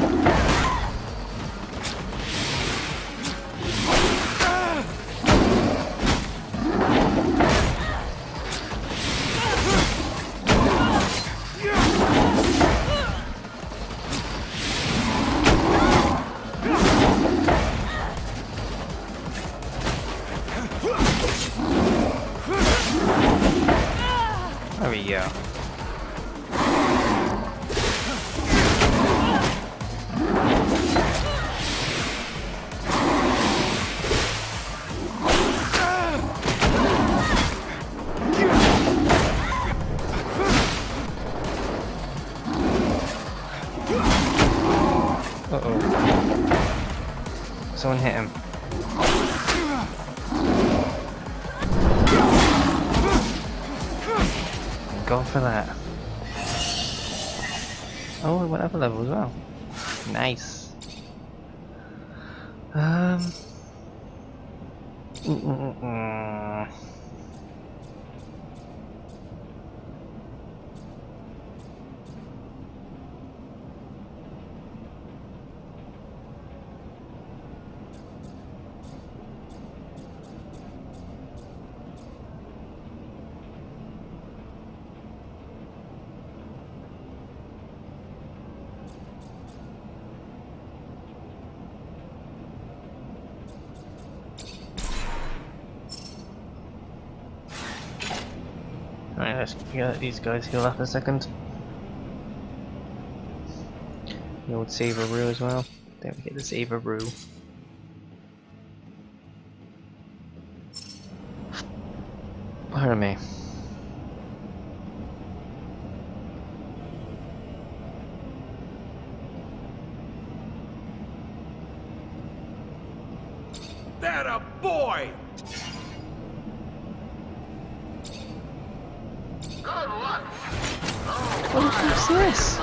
There we go. Uh-oh. Someone hit him. Go for that. Oh, it went up a level as well. Nice. Alright, let's get these guys heal up a second. The old Saver-Roo as well. Don't forget the Saver-Roo. Pardon me. That a boy! What's this?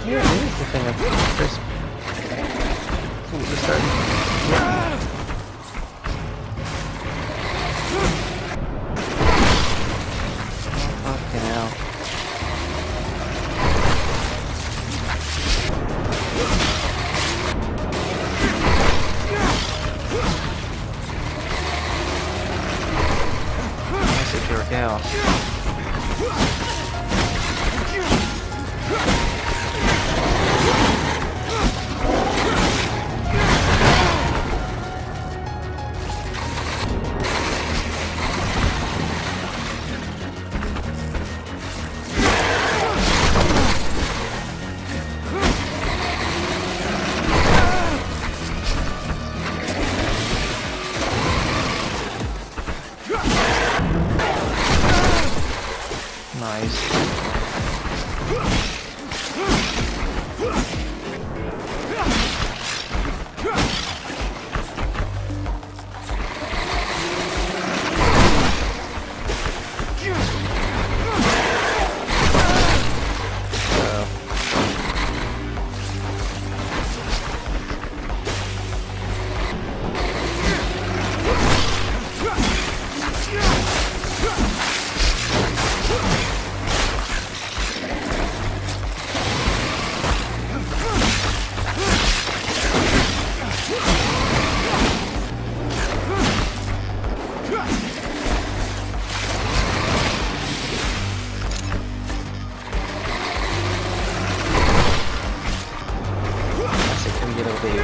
Yeah, it is the thing of crisp. So we'll just start. Fucking hell. That's a pure chaos. you little baby.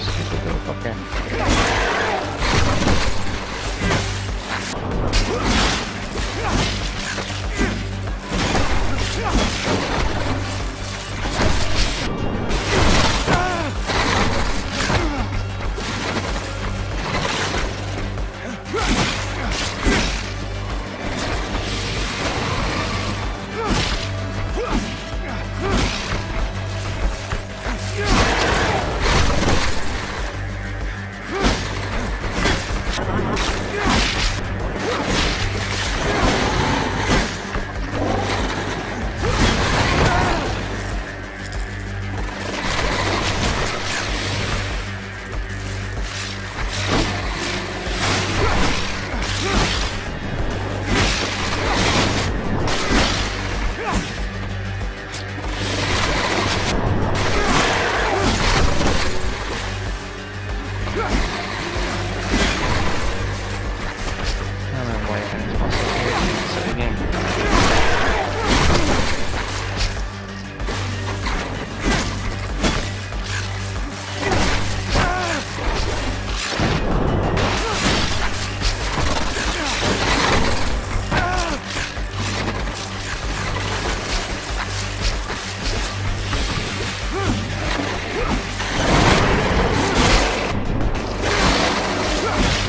Stupid little fucker.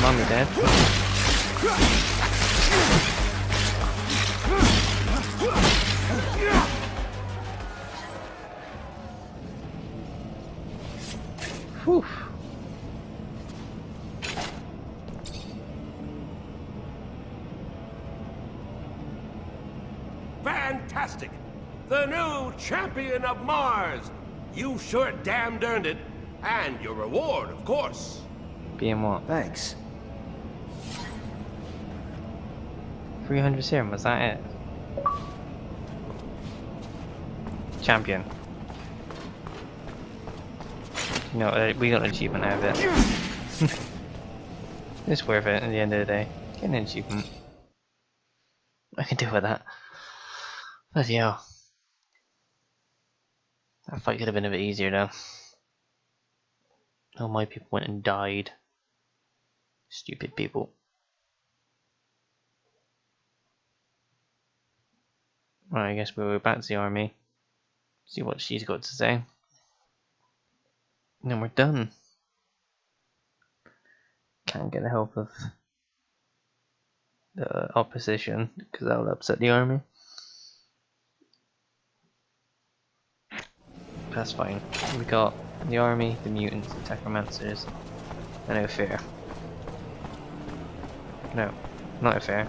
Mom, you're dead. Whew. Fantastic! The new champion of Mars! You sure damned earned it. And your reward, of course. Being what? Thanks. 300 serum, was that it? Champion. No, we got an achievement out of it. It's worth it at the end of the day. Get an achievement. I can deal with that. But yeah. That fight could have been a bit easier though. All my people went and died. Stupid people. Right, I guess we'll go back to the army. See what she's got to say. And then we're done. Can't get the help of the opposition because that'll upset the army. That's fine. We got the army, the mutants, the Technomancers, and Ophir. No, not Ophir.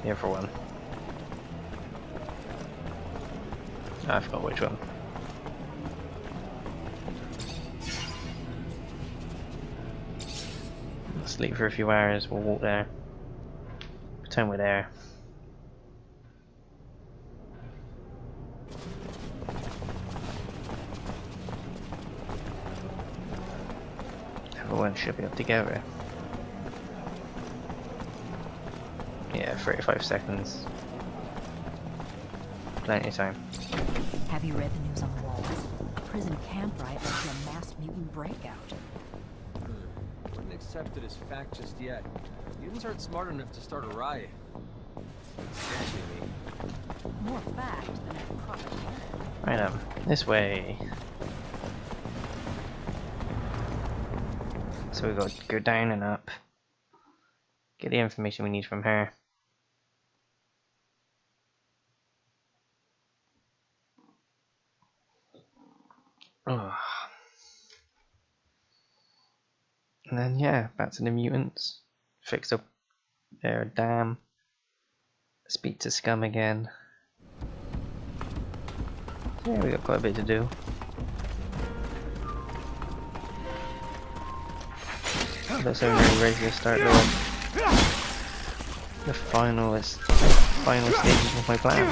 Here for one. I forgot which one. We'll sleep for a few hours, we'll walk there. Pretend we're there. Everyone should be up together. Yeah, 35 seconds. Plenty of time. Have you read the news on the walls? A prison camp riot led to a mass mutant breakout. Wouldn't accept it as fact just yet. Mutants aren't smart enough to start a riot. More fact than a propaganda. Right this way. So we got to go down and up. Get the information we need from her. Oh. And then yeah, back to the mutants. Fix up their dam. Speak to Scum again. Yeah, we got quite a bit to do. Looks like we're ready to start the final stages of my plan.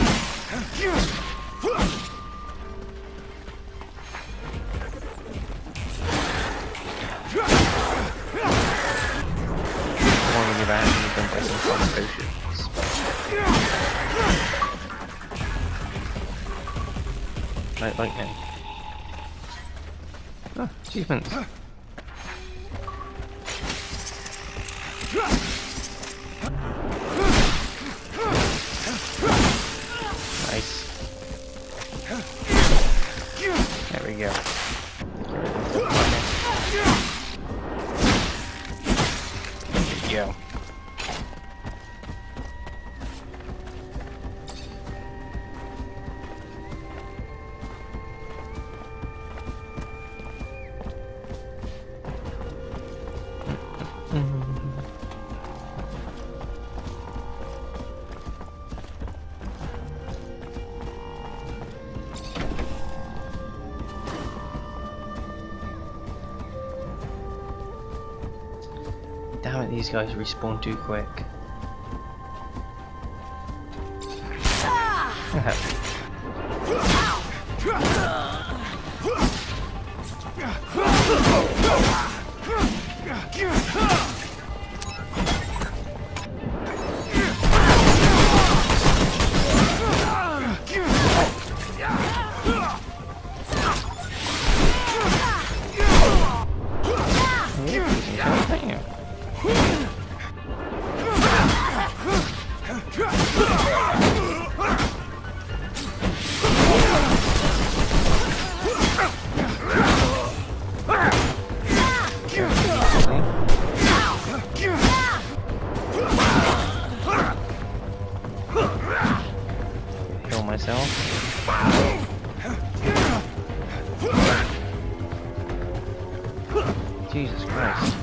like lightning. Oh, achievements. Nice. There we go. There we go. Damn it, these guys respawn too quick. Kill myself. Jesus Christ.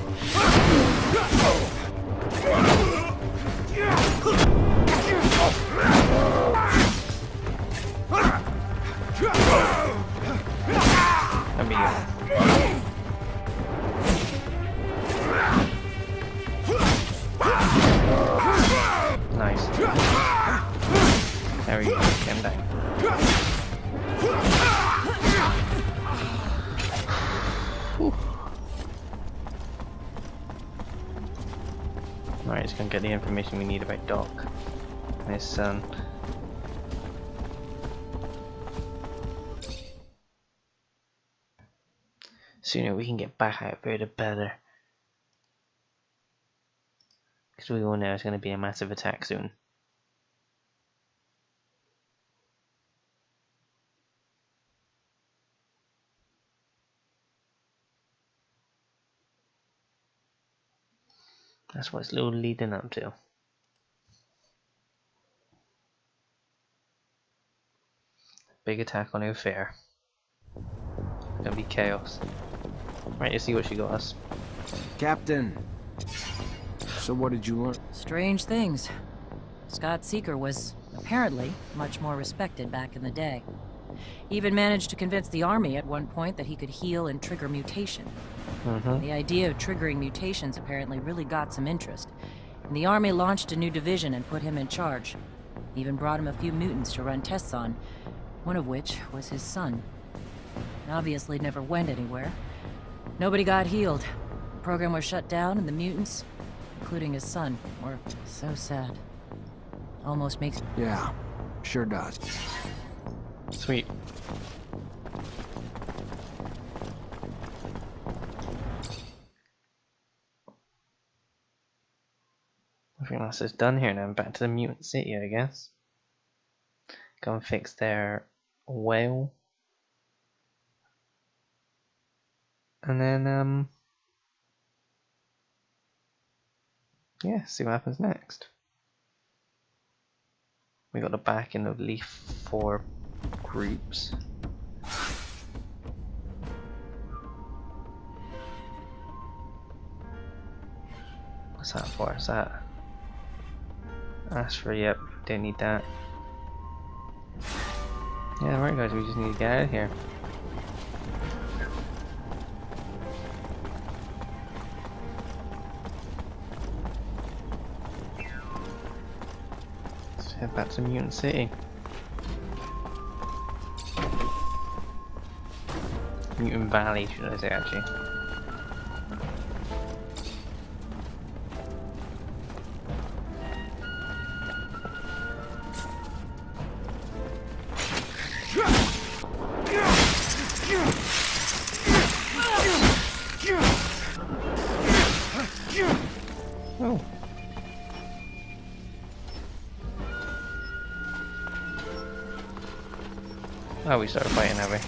That'd be good. Nice. There we go, get him down. Alright, just gonna get the information we need about Doc and his son. Sooner we can get back out there, the better. Because we all know it's going to be a massive attack soon. That's what it's little leading up to. Big attack on Ophir. It's gonna be chaos. Right, let's see what she got us. Captain! So what did you learn? Strange things. Scott Seeker was apparently much more respected back in the day. He even managed to convince the army at one point that he could heal and trigger mutation. The idea of triggering mutations apparently really got some interest, and the army launched a new division and put him in charge. Even brought him a few mutants to run tests on, one of which was his son. Obviously never went anywhere. Nobody got healed. The program was shut down, and the mutants, including his son, were so sad. Almost makes... Yeah, sure does. Sweet. I think that's just done here now. Back to the mutant city, I guess. Go and fix their whale. And then, yeah, see what happens next. We got the backing of Leaf 4 groups. What's that for? Is that? That's for, yep, don't need that. Yeah, right guys, we just need to get out of here. Let's head back to Mutant City. Mutant Valley, should I say, actually. Oh. Oh, we started fighting, have we?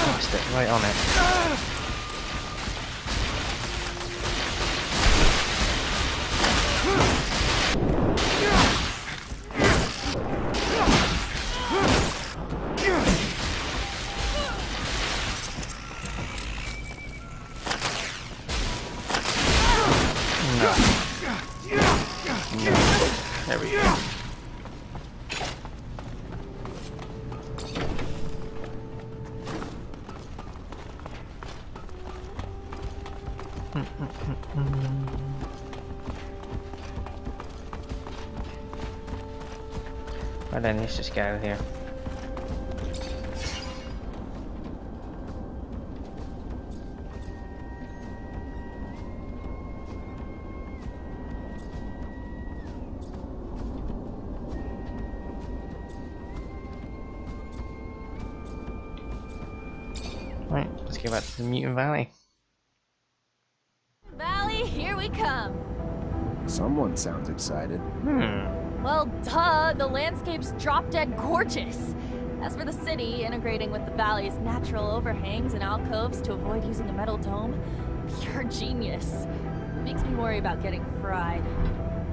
Oh, step right on it. No. There we go. Right then, let's just get out of here. Right, let's get back to the Mutant Valley. Valley, here we come. Someone sounds excited. Well, duh, the landscape's drop-dead gorgeous. As for the city, integrating with the valley's natural overhangs and alcoves to avoid using a metal dome, pure genius. Makes me worry about getting fried.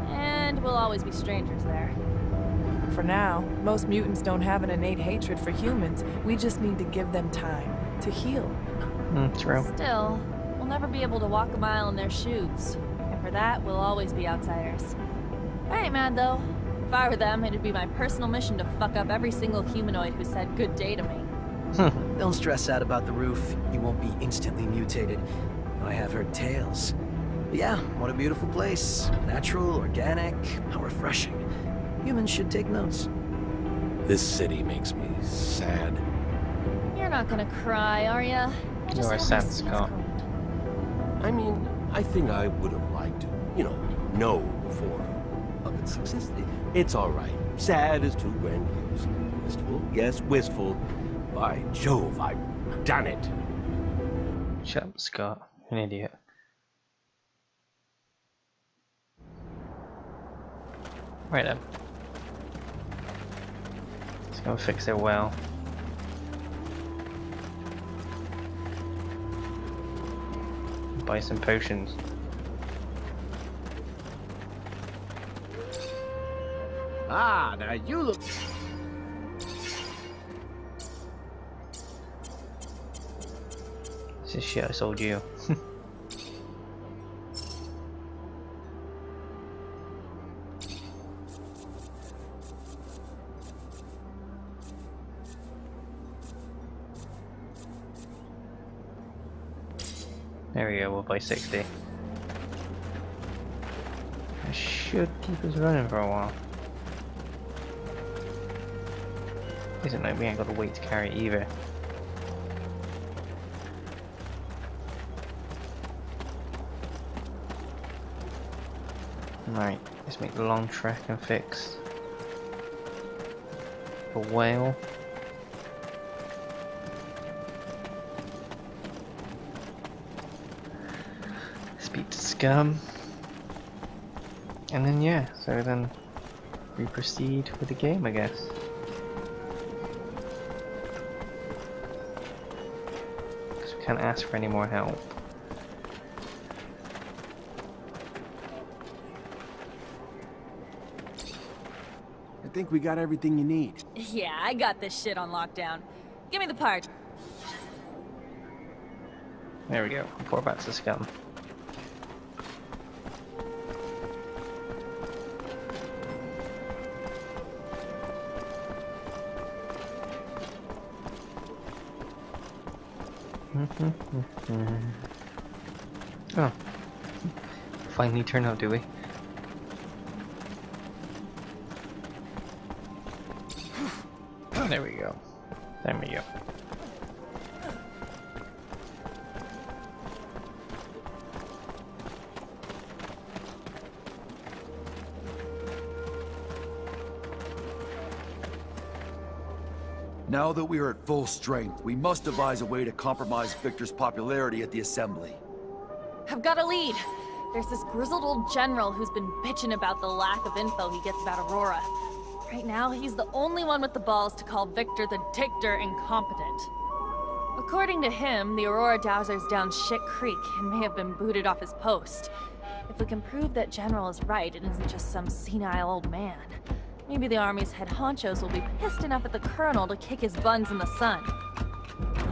And we'll always be strangers there. For now, most mutants don't have an innate hatred for humans. We just need to give them time to heal. True. Still, we'll never be able to walk a mile in their shoes. And for that, we'll always be outsiders. I ain't mad, though. If I were them, it'd be my personal mission to fuck up every single humanoid who said good day to me. Don't stress out about the roof. You won't be instantly mutated. I have heard tales. But yeah, what a beautiful place. Natural, organic, how refreshing. Humans should take notes. This city makes me sad. You're not gonna cry, are ya? You're a sad Scott. I mean, I think I would have liked to, know before of its success. It's all right. Sad is too grandiose. Wistful, yes, wistful. By Jove, I've done it. Shut up, Scott. You're an idiot. Right then. Let's go and fix their well. Buy some potions. Ah, now you look... This is shit I sold you. There we go, we'll buy 60. I should keep us running for a while. Isn't like we ain't got to wait to carry it either. Right, let's make the long trek and fix the whale. Speak to Scum. And then yeah, so then we proceed with the game, I guess. Because we can't ask for any more help. I think we got everything you need. Yeah, I got this shit on lockdown. Give me the part. There we go, report back to Scum. Oh, finally turned out, do we? There we go. There we go. Now that we are at full strength, we must devise a way to compromise Victor's popularity at the Assembly. I've got a lead. There's this grizzled old general who's been bitching about the lack of info he gets about Aurora. Right now, he's the only one with the balls to call Victor the Dictator incompetent. According to him, the Aurora Dowser's down shit creek and may have been booted off his post. If we can prove that General is right and isn't just some senile old man, maybe the Army's head honchos will be pissed enough at the Colonel to kick his buns in the sun.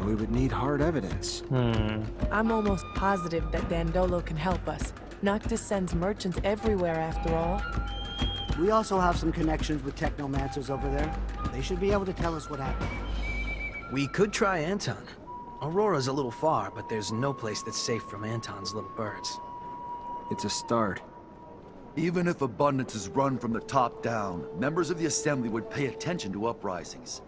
We would need hard evidence. I'm almost positive that Dandolo can help us. Noctis sends merchants everywhere, after all. We also have some connections with Technomancers over there. They should be able to tell us what happened. We could try Anton. Aurora's a little far, but there's no place that's safe from Anton's little birds. It's a start. Even if abundance is run from the top down, members of the Assembly would pay attention to uprisings.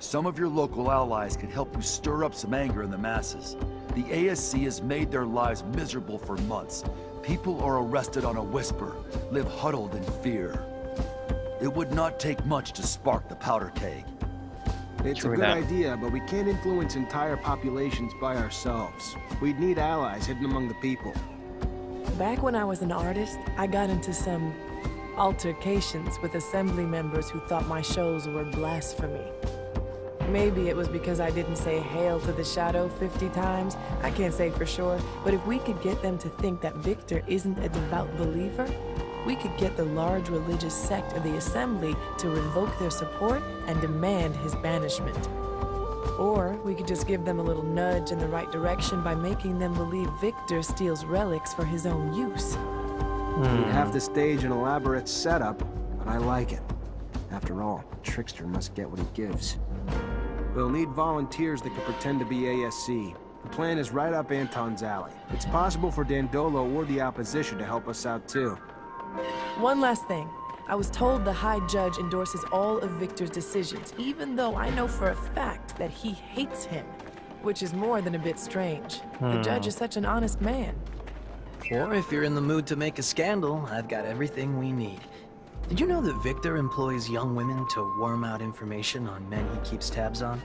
Some of your local allies can help you stir up some anger in the masses. The ASC has made their lives miserable for months. People are arrested on a whisper, live huddled in fear. It would not take much to spark the powder keg. It's a good idea, but we can't influence entire populations by ourselves. We'd need allies hidden among the people. Back when I was an artist, I got into some altercations with Assembly members who thought my shows were blasphemy. Maybe it was because I didn't say Hail to the Shadow 50 times. I can't say for sure, but if we could get them to think that Victor isn't a devout believer, we could get the large religious sect of the Assembly to revoke their support and demand his banishment. Or we could just give them a little nudge in the right direction by making them believe Victor steals relics for his own use. We'd have to stage an elaborate setup, but I like it. After all, a trickster must get what he gives. We'll need volunteers that can pretend to be ASC. The plan is right up Anton's alley. It's possible for Dandolo or the opposition to help us out too. One last thing. I was told the High Judge endorses all of Victor's decisions, even though I know for a fact that he hates him, which is more than a bit strange. The judge is such an honest man. Or if you're in the mood to make a scandal, I've got everything we need. Did you know that Victor employs young women to worm out information on men he keeps tabs on?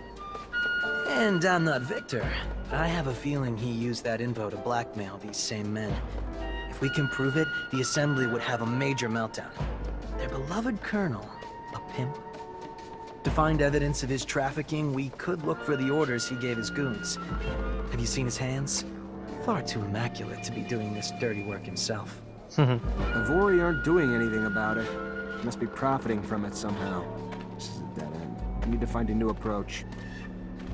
And I'm not Victor. I have a feeling he used that info to blackmail these same men. If we can prove it, the Assembly would have a major meltdown. Their beloved colonel, a pimp. To find evidence of his trafficking, we could look for the orders he gave his goons. Have you seen his hands? Far too immaculate to be doing this dirty work himself. Avori aren't doing anything about it. Must be profiting from it somehow. This is a dead end. We need to find a new approach.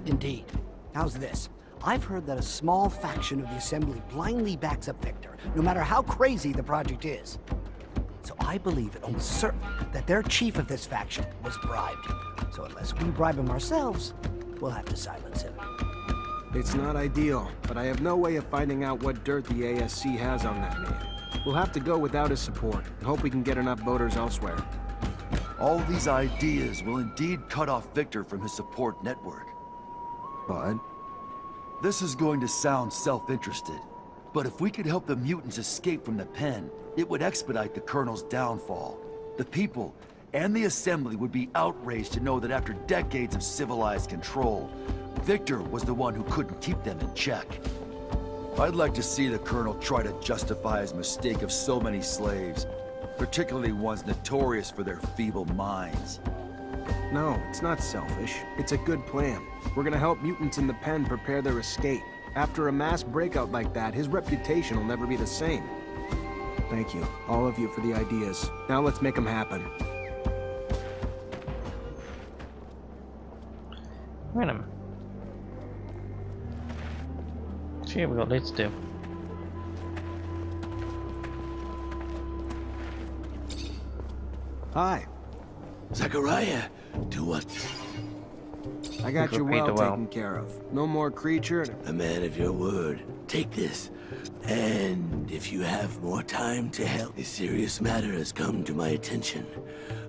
Indeed. How's this? I've heard that a small faction of the Assembly blindly backs up Victor, no matter how crazy the project is. So I believe it almost certain that their chief of this faction was bribed. So unless we bribe him ourselves, we'll have to silence him. It's not ideal, but I have no way of finding out what dirt the ASC has on that man. We'll have to go without his support and hope we can get enough voters elsewhere. All these ideas will indeed cut off Victor from his support network. But this is going to sound self-interested, but if we could help the mutants escape from the pen, it would expedite the Colonel's downfall. The people and the Assembly would be outraged to know that after decades of civilized control, Victor was the one who couldn't keep them in check. I'd like to see the Colonel try to justify his mistake of so many slaves, particularly ones notorious for their feeble minds. no, it's not selfish. It's a good plan. We're gonna help mutants in the pen prepare their escape. After a mass breakout like that, his reputation will never be the same. Thank you, all of you, for the ideas. Now let's make them happen. Wait a minute. Here we got this to do. Hi. Zachariah, do what? I got your Repeat well the well. taken care of. No more creature. A man of your word. Take this. And if you have more time to help, a serious matter has come to my attention.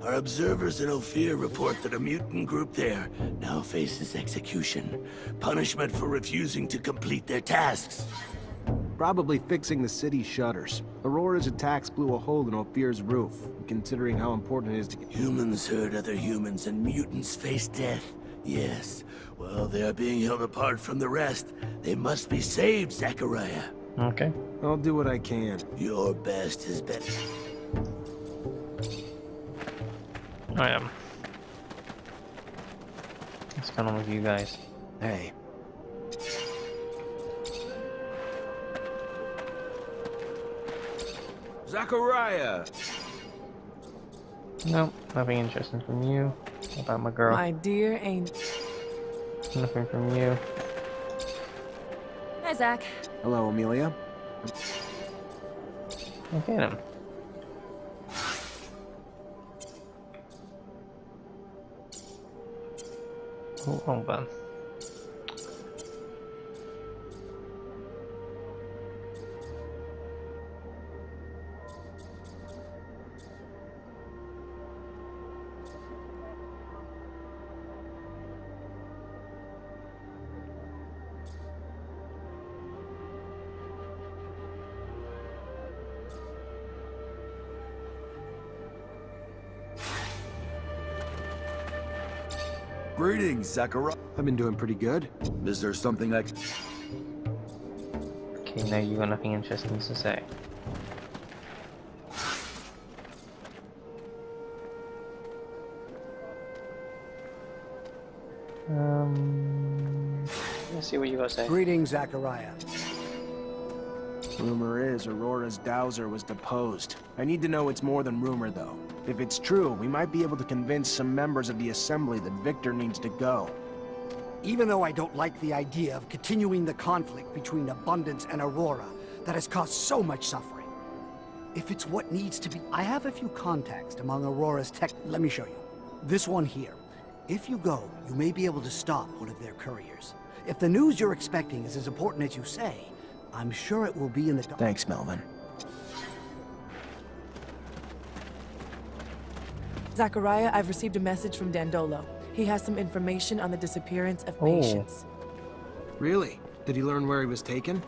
Our observers in Ophir report that a mutant group there now faces execution. Punishment for refusing to complete their tasks. Probably fixing the city's shutters. Aurora's attacks blew a hole in Ophir's roof. Considering how important it is to get... Humans hurt other humans and mutants face death. Yes. Well, they're being held apart from the rest. They must be saved, Zachariah. Okay. I'll do what I can. Your best is better. I am. What's going on with you guys? Hey, Zachariah! No, nothing interesting from you. What about my girl? My dear angel. Nothing from you. Hi, Zach. hello, Amelia. Okay then. Oh, hold on. Greetings, Zachariah. I've been doing pretty good. Is there something I can... Okay, now you got nothing interesting to say. Let's see what you got to say. Greetings, Zachariah. Rumor is Aurora's dowser was deposed. I need to know it's more than rumor, though. If it's true, we might be able to convince some members of the Assembly that Victor needs to go. Even though I don't like the idea of continuing the conflict between Abundance and Aurora that has caused so much suffering, if it's what needs to be... I have a few contacts among Aurora's tech... Let me show you. This one here. If you go, you may be able to stop one of their couriers. If the news you're expecting is as important as you say, I'm sure it will be in the... Thanks, Melvin. Zachariah, I've received a message from Dandolo. He has some information on the disappearance of patients. Really? Did he learn where he was taken?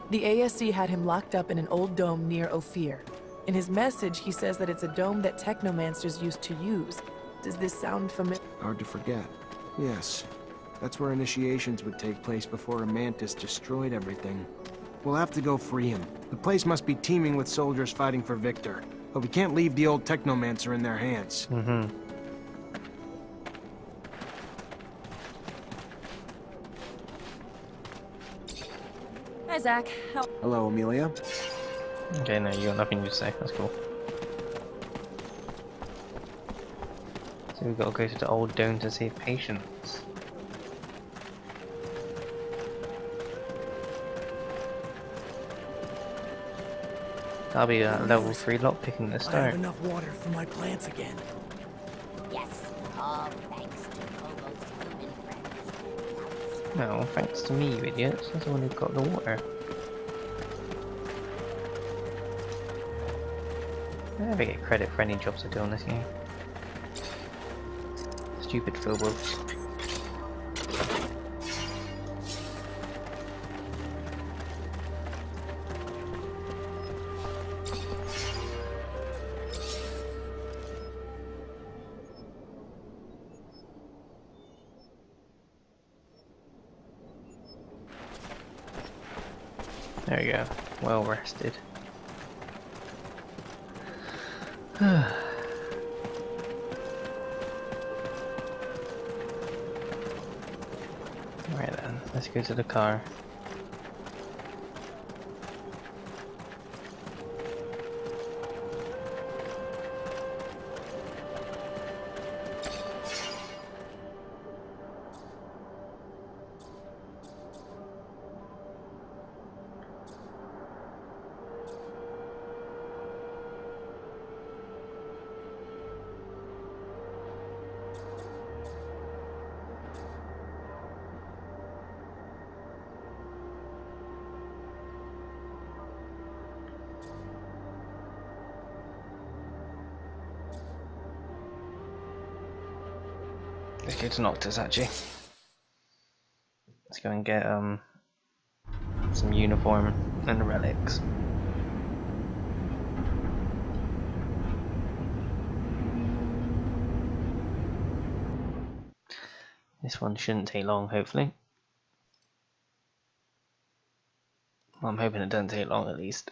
The ASC had him locked up in an old dome near Ophir. In his message, he says that it's a dome that Technomancers used to use. Does this sound familiar? Hard to forget. Yes. That's where initiations would take place before a mantis destroyed everything. We'll have to go free him. The place must be teeming with soldiers fighting for Victor. But we can't leave the old Technomancer in their hands. Hi, Zach. Hello, Amelia. Okay, no, you got nothing to say. That's cool. So we've got to go to the old dome to save patients. That'll be a level 3 lockpick in the I have start. enough water for my plants again. Yes, all thanks to Phobos' human friends. No, thanks to me, you idiots. That's the one who got the water. I never get credit for any jobs I do on this game. Stupid Phobos. There we go. Well rested. Right then, let's go to the car. Let's go to Noctis actually. Let's go and get some uniform and relics. This one shouldn't take long, hopefully. Well, I'm hoping it doesn't take long at least.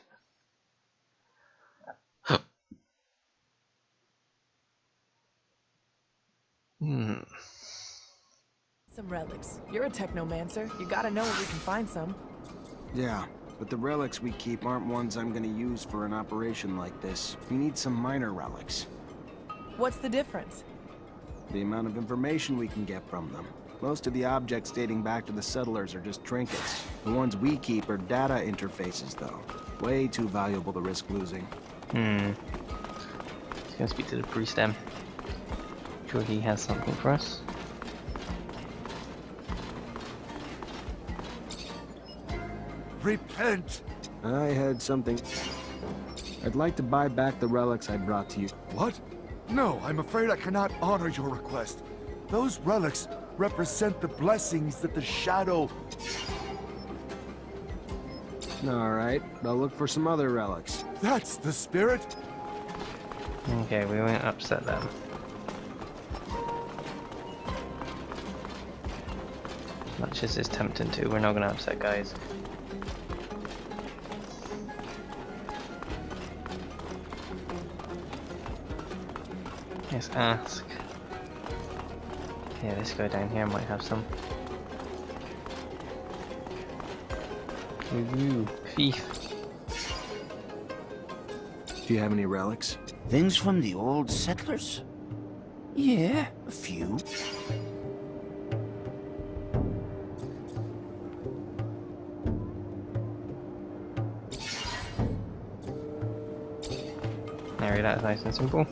Some relics. You're a Technomancer. You gotta know where we can find some. Yeah, but the relics we keep aren't ones I'm gonna use for an operation like this. We need some minor relics. What's the difference? The amount of information we can get from them. Most of the objects dating back to the settlers are just trinkets. The ones we keep are data interfaces, though. Way too valuable to risk losing. Let's go speak to the priest then. Sure he has something for us. Repent! I had something. I'd like to buy back the relics I brought to you. What? No, I'm afraid I cannot honor your request. Those relics represent the blessings that the Shadow... Alright, I'll look for some other relics. That's the spirit! Okay, we won't upset them. Much as it's tempting to, we're not gonna upset guys. Let's ask. Yeah, this guy down here might have some. Ooh, thief. Do you have any relics? Things from the old settlers? Yeah, a few. There, that's nice and simple.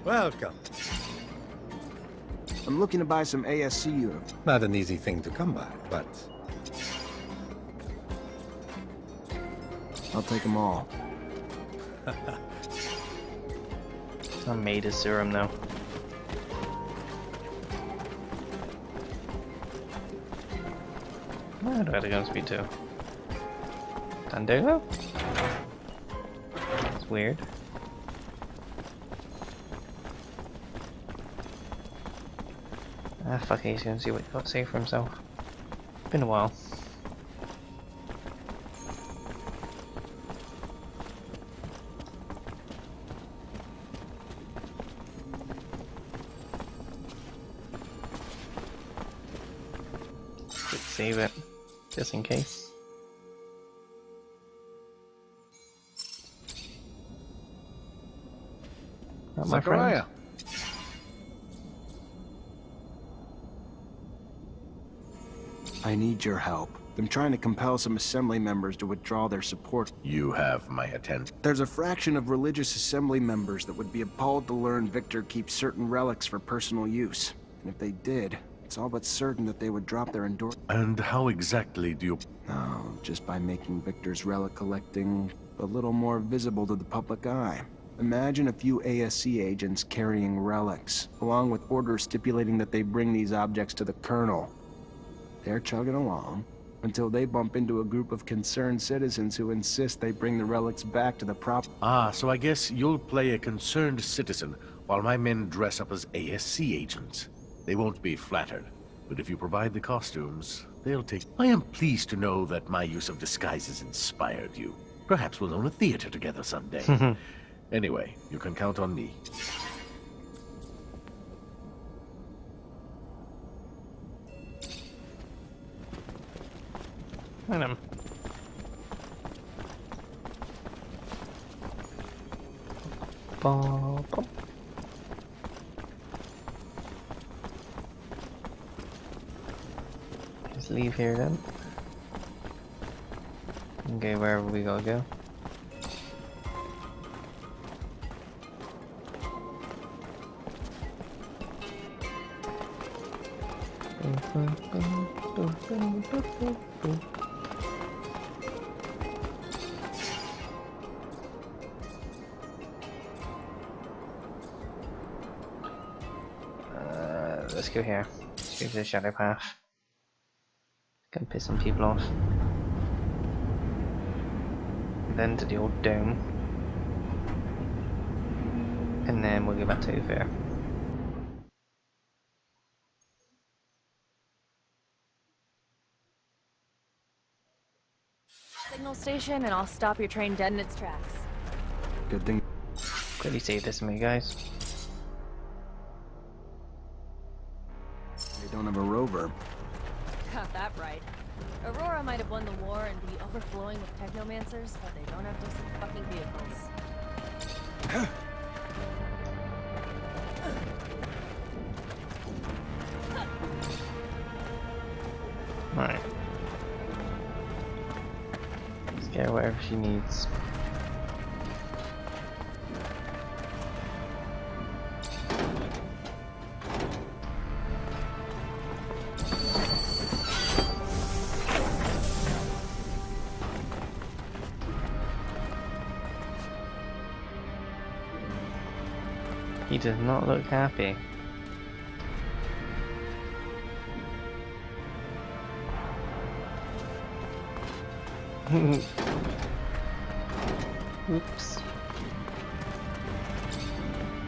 Welcome. I'm looking to buy some ASC units. Not an easy thing to come by, but... I'll take them all. I made a serum though. Where do I have to go and speak to? Tandago? That's weird. Ah, fuck it, he's gonna see what he's got to say for himself. Been a while. Let's save it, just in case. Not my friend. I need your help. I'm trying to compel some assembly members to withdraw their support. You have my attention. There's a fraction of religious assembly members that would be appalled to learn Victor keeps certain relics for personal use. And if they did, it's all but certain that they would drop their endorsement. And how exactly do you... Oh, just by making Victor's relic collecting a little more visible to the public eye. Imagine a few ASC agents carrying relics, along with orders stipulating that they bring these objects to the Colonel. They're chugging along until they bump into a group of concerned citizens who insist they bring the relics back to the prop. Ah, so I guess you'll play a concerned citizen while my men dress up as ASC agents. They won't be flattered, but if you provide the costumes, they'll take... I am pleased to know that my use of disguises inspired you. Perhaps we'll own a theater together someday. Anyway, you can count on me. Find him. Bop, bop. Just leave here then. Okay, wherever we gotta go. Let's go here. Let's go to the shadow path. Gonna piss some people off. Then to the old dome. And then we'll go back to Ophir. Signal station, and I'll stop your train dead in its tracks. Good thing. Quickly save this to me, guys. They don't have a rover. Got that right. Aurora might have won the war and be overflowing with Technomancers, but they don't have decent fucking vehicles. Right. Let's get her whatever she needs. He does not look happy. Oops.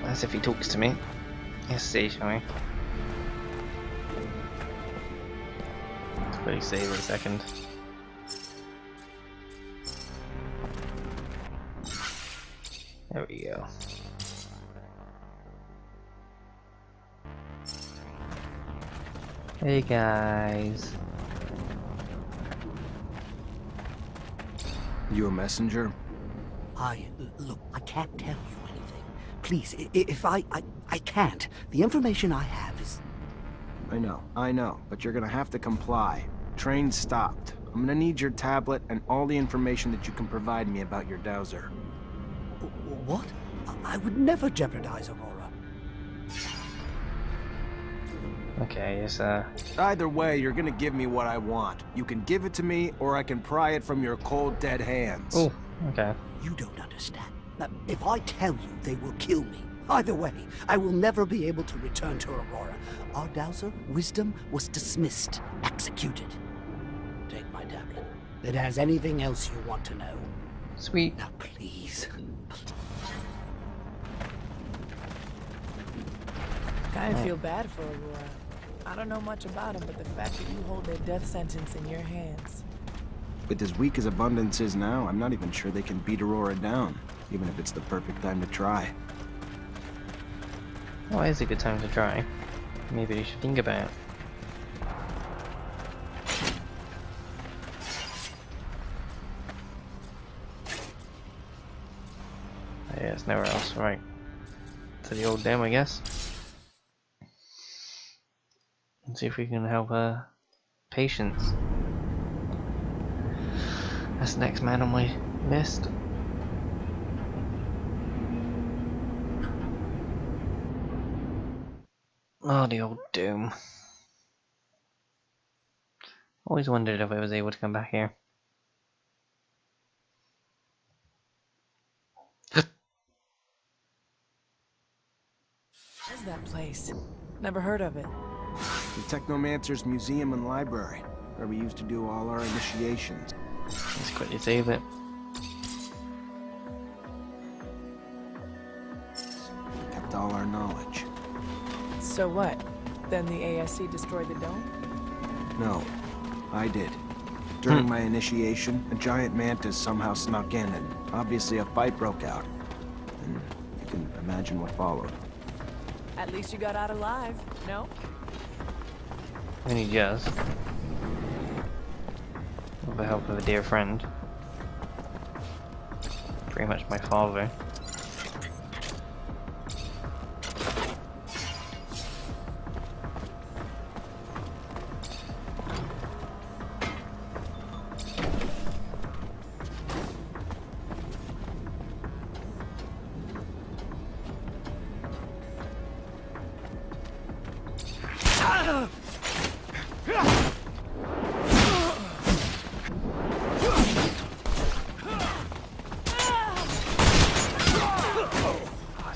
As if he talks to me. Yes, see, shall we? Quickly save it a second. There we go. Hey guys. You a messenger? Look, I can't tell you anything. Please, if I can't. The information I have is... I know, but you're gonna have to comply. Train stopped. I'm gonna need your tablet and all the information that you can provide me about your dowser. What? I would never jeopardize Aurora. Okay, yes, Either way, you're gonna give me what I want. You can give it to me, or I can pry it from your cold, dead hands. Oh, okay. You don't understand. Now, if I tell you, they will kill me. Either way, I will never be able to return to Aurora. Our dowser, Wisdom, was dismissed, executed. Take my tablet. It has anything else you want to know. Sweet. Now, please. Kinda feel bad for Aurora. I don't know much about him, but the fact that you hold their death sentence in your hands. With as weak as Abundance is now, I'm not even sure they can beat Aurora down, even if it's the perfect time to try. Why is a good time to try? Maybe you should think about it. Yeah, it's nowhere else, right? To the old dam, I guess. Let's see if we can help Patience. That's the next man on my list. Oh, the old Doom. Always wondered if I was able to come back here. Where's that place? Never heard of it. The Technomancer's museum and library, where we used to do all our initiations. Let's quickly save it. Kept all our knowledge. So what? Then the ASC destroyed the dome? No, I did. During my initiation, a giant mantis somehow snuck in, and obviously a fight broke out. And you can imagine what followed. At least you got out alive, no? Only just. With the help of a dear friend. Pretty much my father.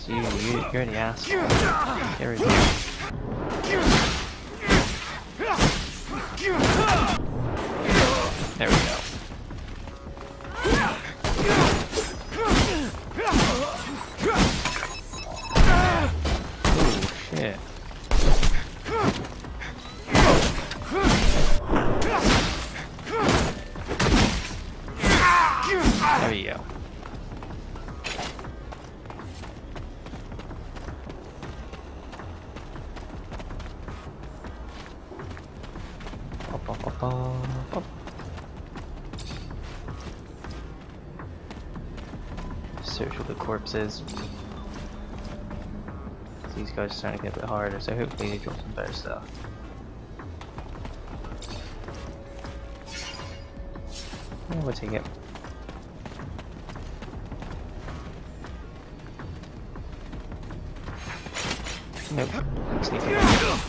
It's you. You're the asshole. There we go. There we go. Oh shit. There we go. Search for the corpses. These guys are starting to get a bit harder, so hopefully they drop some better stuff. Yeah, we'll take it. Nope. Sneak it.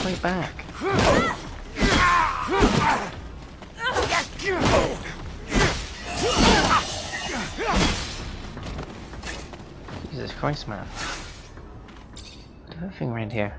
Way back. Jesus Christ, man. What's that thing around here?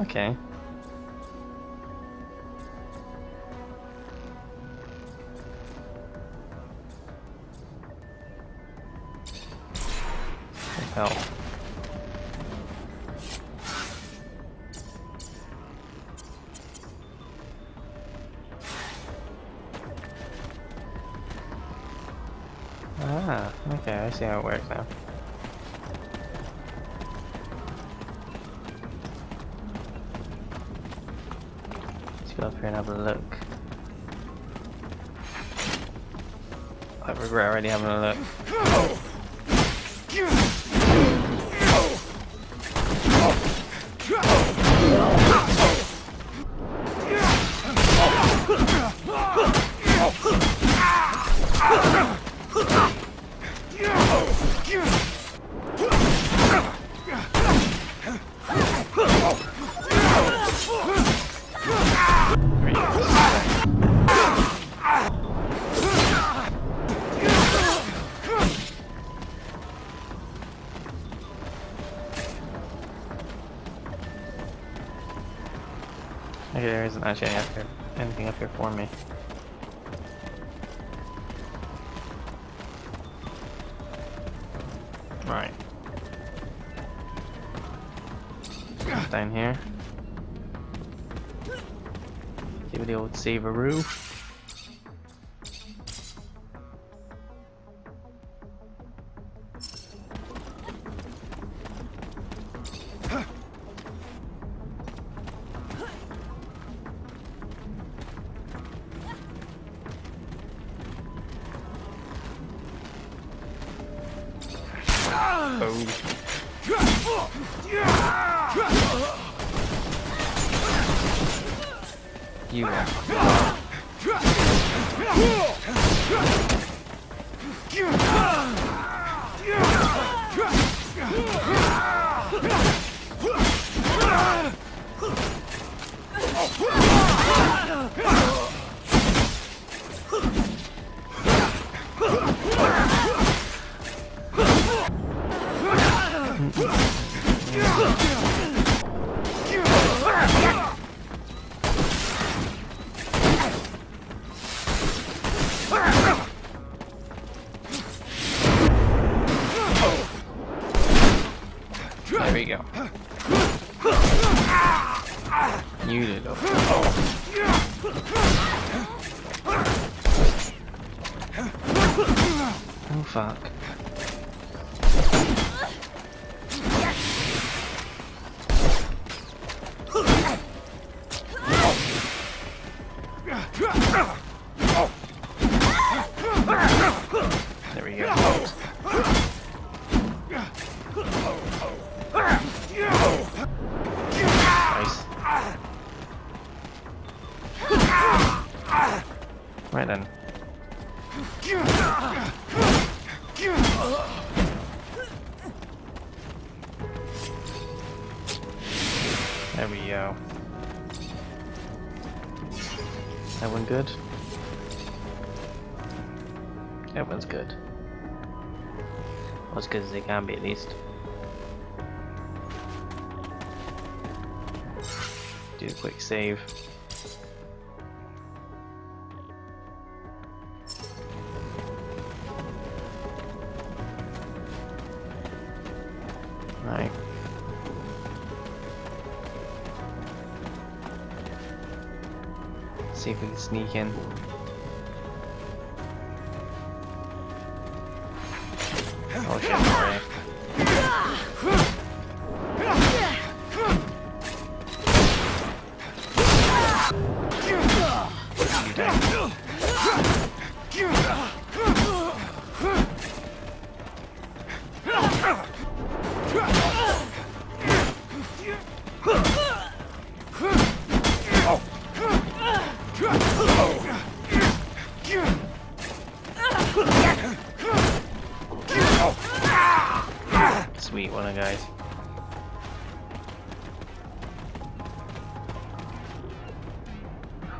Okay. Hell. Ah, okay, I see how it works now. Go up here and have a look. I regret already having a look. Okay, there isn't actually anything up here for me. Right. Down here. Give it the old save-a-roo. You There we go. Oh fuck. There we go. Nice. Right then. There we go. That one good? That one's good. Well, as good as they can be, at least. Do a quick save. Right. See if we can sneak in. Oh shit, alright. Sweet one of guys.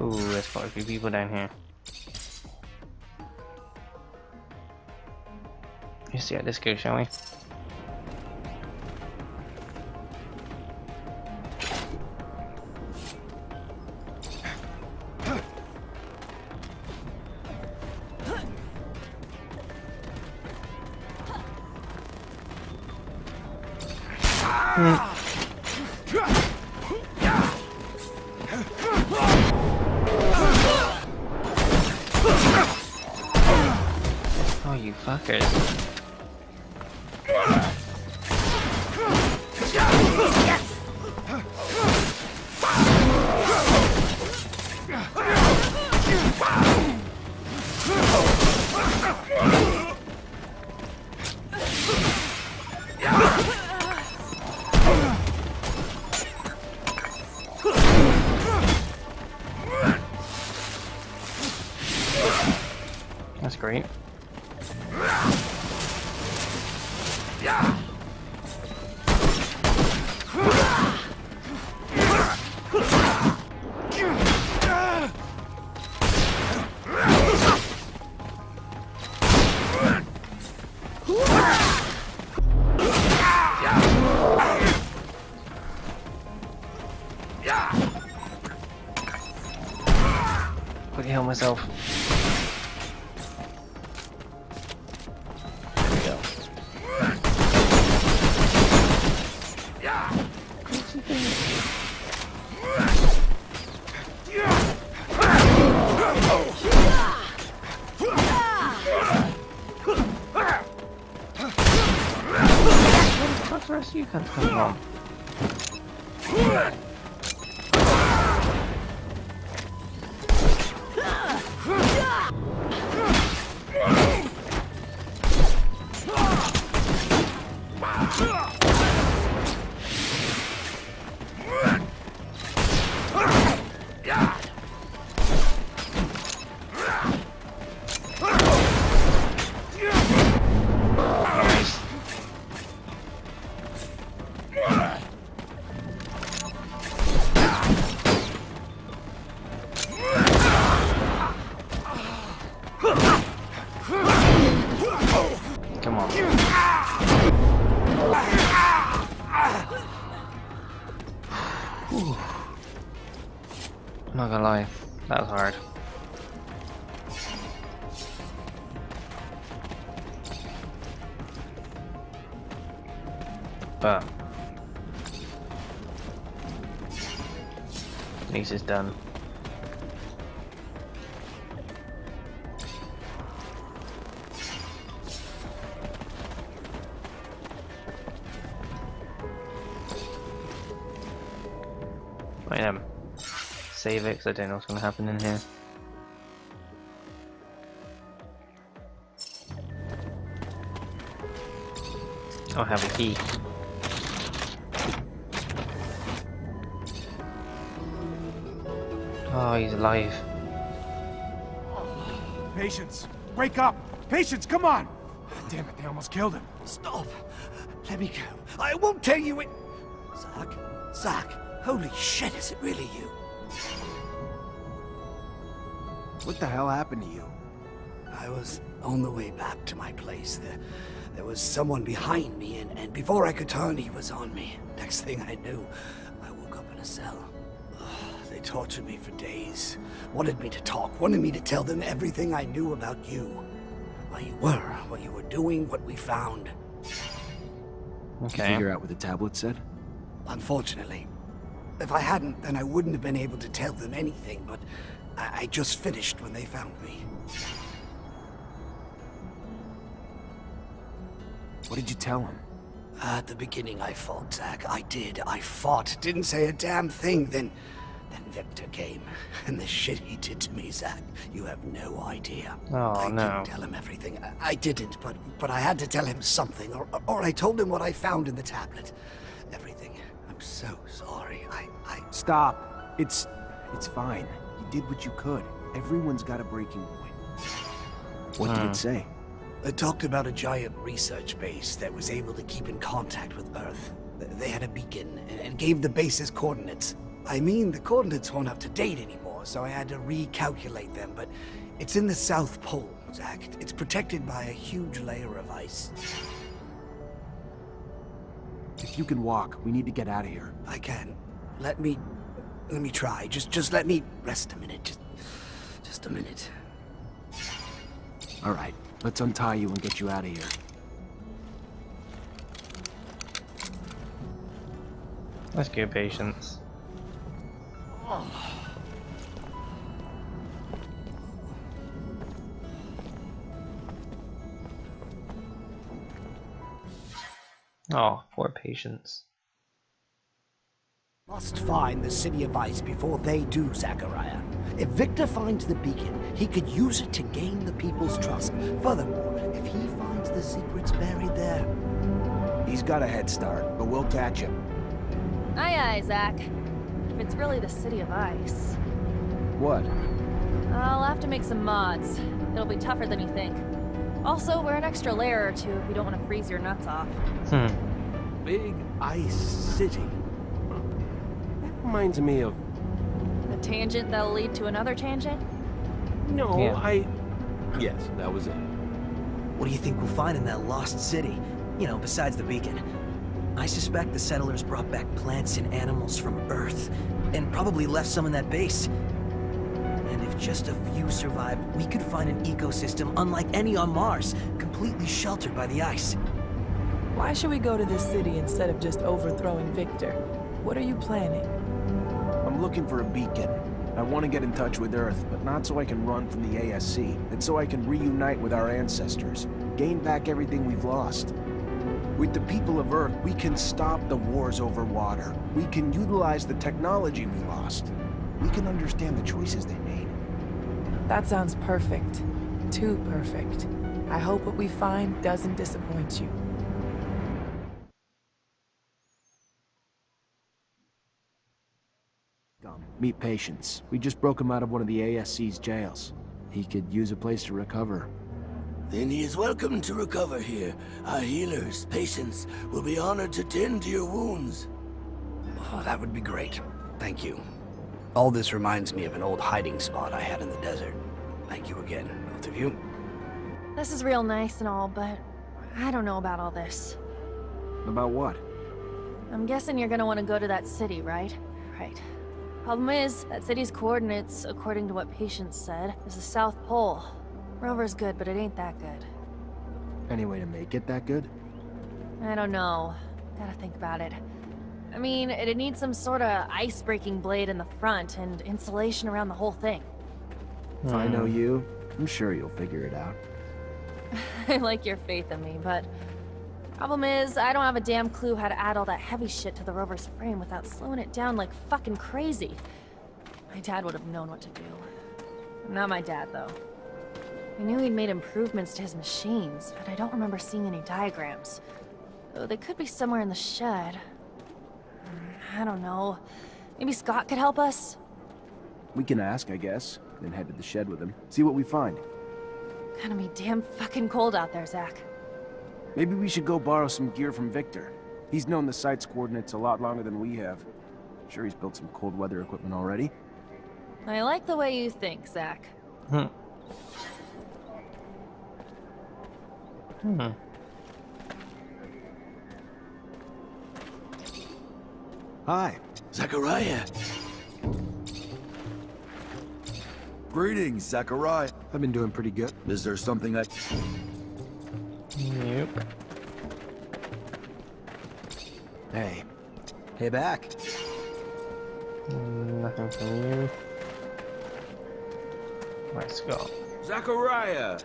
Ooh, there's quite a few people down here. Let's see how this goes, shall we? Oh, you fuckers. That's great. Quickly heal myself. There we go. What's the rest of you cunts coming from? Come on. I'm not gonna lie, that was hard. But at least it's done. save it because I don't know what's going to happen in here. Oh, I have a key. Oh, he's alive. Patience! Wake up! Patience, come on! Damn it, they almost killed him. Stop! Let me go. I won't tell you it. Zach, holy shit, is it really you? What the hell happened to you? I was on the way back to my place. There was someone behind me, and before I could turn, he was on me. Next thing I knew, I woke up in a cell. They tortured me for days. Wanted me to talk, wanted me to tell them everything I knew about you. Where you were, what you were doing, what we found. Did you figure out what the tablet said? Unfortunately. If I hadn't, then I wouldn't have been able to tell them anything, but I just finished when they found me. What did you tell him? At the beginning I fought, Zach. I did. I fought. Didn't say a damn thing. Then Victor came. And the shit he did to me, Zach, you have no idea. Oh, I no. didn't tell him everything. I didn't, but I had to tell him something. Or I told him what I found in the tablet. Everything. I'm so sorry. I... Stop. It's fine. You did what you could. Everyone's got a breaking point. What did it say? It talked about a giant research base that was able to keep in contact with Earth. They had a beacon and gave the base's coordinates. I mean, the coordinates weren't up to date anymore, so I had to recalculate them, but it's in the South Pole, Zach. It's protected by a huge layer of ice. If you can walk, we need to get out of here. I can. Let me try. Just let me rest a minute. Just a minute. All right, let's untie you and get you out of here. Let's go, Patience. Oh, poor Patience. Must find the City of Ice before they do, Zachariah. If Victor finds the beacon, he could use it to gain the people's trust. Furthermore, if he finds the secrets buried there... He's got a head start, but we'll catch him. Aye, aye, Zach. If it's really the City of Ice. What? I'll have to make some mods. It'll be tougher than you think. Also, wear an extra layer or two if you don't want to freeze your nuts off. Big Ice City. That reminds me of... A tangent that'll lead to another tangent? No, Yeah. Yes, that was it. What do you think we'll find in that lost city? You know, besides the beacon. I suspect the settlers brought back plants and animals from Earth, and probably left some in that base. And if just a few survived, we could find an ecosystem unlike any on Mars, completely sheltered by the ice. Why should we go to this city instead of just overthrowing Victor? What are you planning? I'm looking for a beacon. I want to get in touch with Earth, but not so I can run from the ASC, and so I can reunite with our ancestors, gain back everything we've lost. With the people of Earth, we can stop the wars over water. We can utilize the technology we lost. We can understand the choices they made. That sounds perfect. Too perfect. I hope what we find doesn't disappoint you. Meet Patience. We just broke him out of one of the ASC's jails. He could use a place to recover. Then he is welcome to recover here. Our healers, Patience, will be honored to tend to your wounds. Oh, that would be great. Thank you. All this reminds me of an old hiding spot I had in the desert. Thank you again, both of you. This is real nice and all, but I don't know about all this. About what? I'm guessing you're gonna want to go to that city, right? Right. Problem is, that city's coordinates, according to what Patience said, is the South Pole. Rover's good, but it ain't that good. Any way to make it that good? I don't know. Gotta think about it. I mean, it'd need some sort of ice-breaking blade in the front and insulation around the whole thing. If I know you, I'm sure you'll figure it out. I like your faith in me, but... Problem is, I don't have a damn clue how to add all that heavy shit to the rover's frame without slowing it down like fucking crazy. My dad would have known what to do. Not my dad, though. I knew he'd made improvements to his machines, but I don't remember seeing any diagrams. Though they could be somewhere in the shed. I don't know. Maybe Scott could help us? We can ask, I guess, then head to the shed with him. See what we find. Gonna be damn fucking cold out there, Zach. Maybe we should go borrow some gear from Victor. He's known the site's coordinates a lot longer than we have. Sure, he's built some cold weather equipment already. I like the way you think, Zach. Hi. Zachariah! Greetings, Zachariah. I've been doing pretty good. Is there something I... Yep. Hey. Hey, back. Nothing from you. Right, Scott. Zachariah!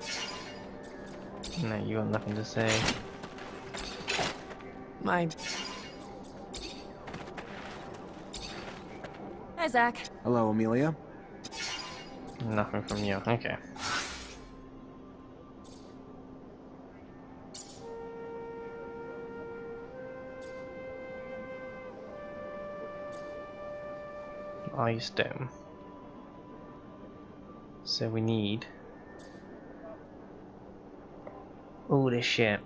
No, you got nothing to say. My... Hi, Zach. Hello, Amelia. Nothing from you. Okay. Eye stone. So we need all this shit.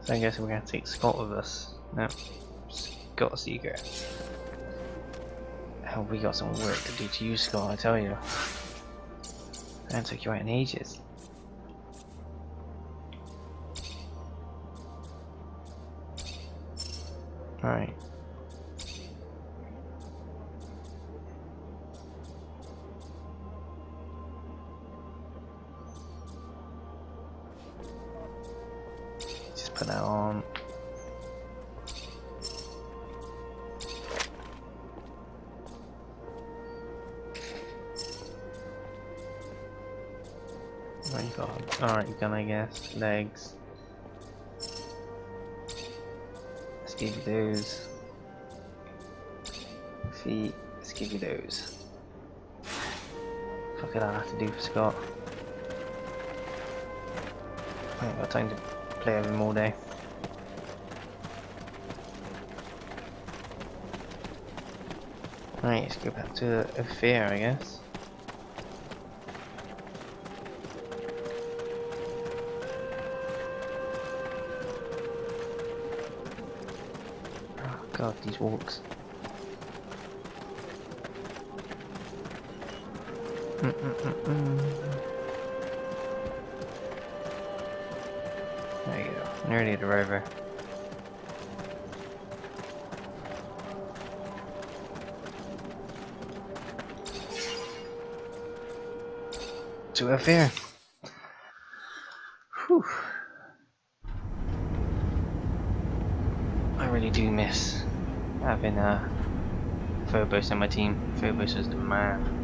So I guess we're gonna take Scott with us. No, Scott Seeker. Hell, we got some work to do to you, Scott, I tell you. I haven't took you out in ages. Alright. Put that on. What you got? Alright, you can, I guess. Legs. Let's give you those. Feet. Let's give you those. Fuck it, I'll have to do for Scott. I ain't got time to play with him all day. Right, let's go back to a fair, I guess. Oh god, these walks. There you go, nearly the river. To a fair. Whew. I really do miss having Phobos in my team. Phobos is the man.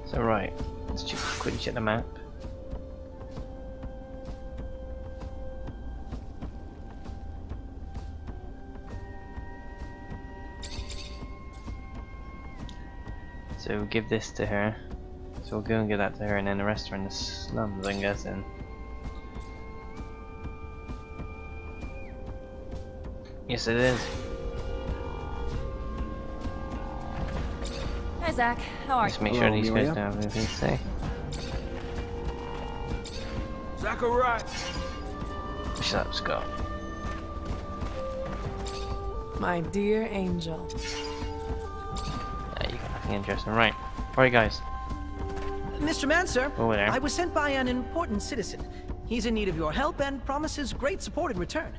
So right, let's just quickly check the map. So we'll give this to her. So we'll go and give that to her, and then the rest are in the slums, I'm guessing. Yes, it is. Hi, Zach. How are you? Just make sure these guys don't have anything to say. Zachariah! Shut up, Scott. My dear angel. You got nothing interesting. Right. Right, guys. Mr. Mancer, Over there. I was sent by an important citizen. He's in need of your help and promises great support in return.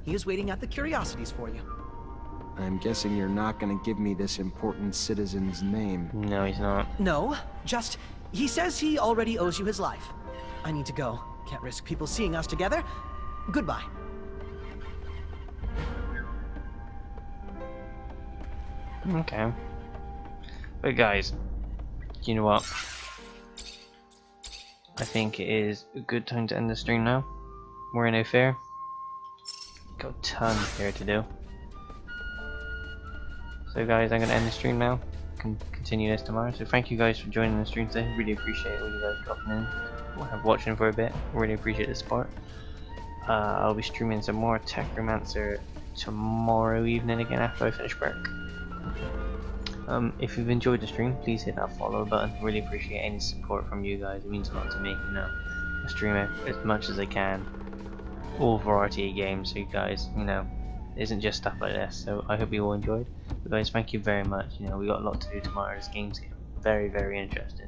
He is waiting at the curiosities for you. I'm guessing you're not gonna give me this important citizen's name. No, he's not. No, just, he says he already owes you his life. I need to go. Can't risk people seeing us together. Goodbye. Okay. But guys, you know what? I think it is a good time to end the stream now. We're in Ophir. Got tons here to do. So guys, I'm going to end the stream now. Can continue this tomorrow. So thank you guys for joining the stream today. Really appreciate all you guys dropping in. Watching for a bit. Really appreciate the support. I'll be streaming some more Technomancer tomorrow evening again after I finish work. If you've enjoyed the stream, please hit that follow button. Really appreciate any support from you guys. It means a lot to me. You know, I stream it as much as I can, all variety of games. So you guys, you know, it isn't just stuff like this. So I hope you all enjoyed. But guys, thank you very much. You know, we got a lot to do tomorrow. This game's very, very interesting.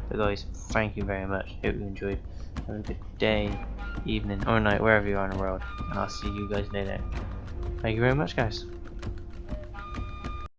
But guys, thank you very much. Hope you enjoyed. Have a good day, evening, or night, wherever you are in the world. And I'll see you guys later. Thank you very much, guys.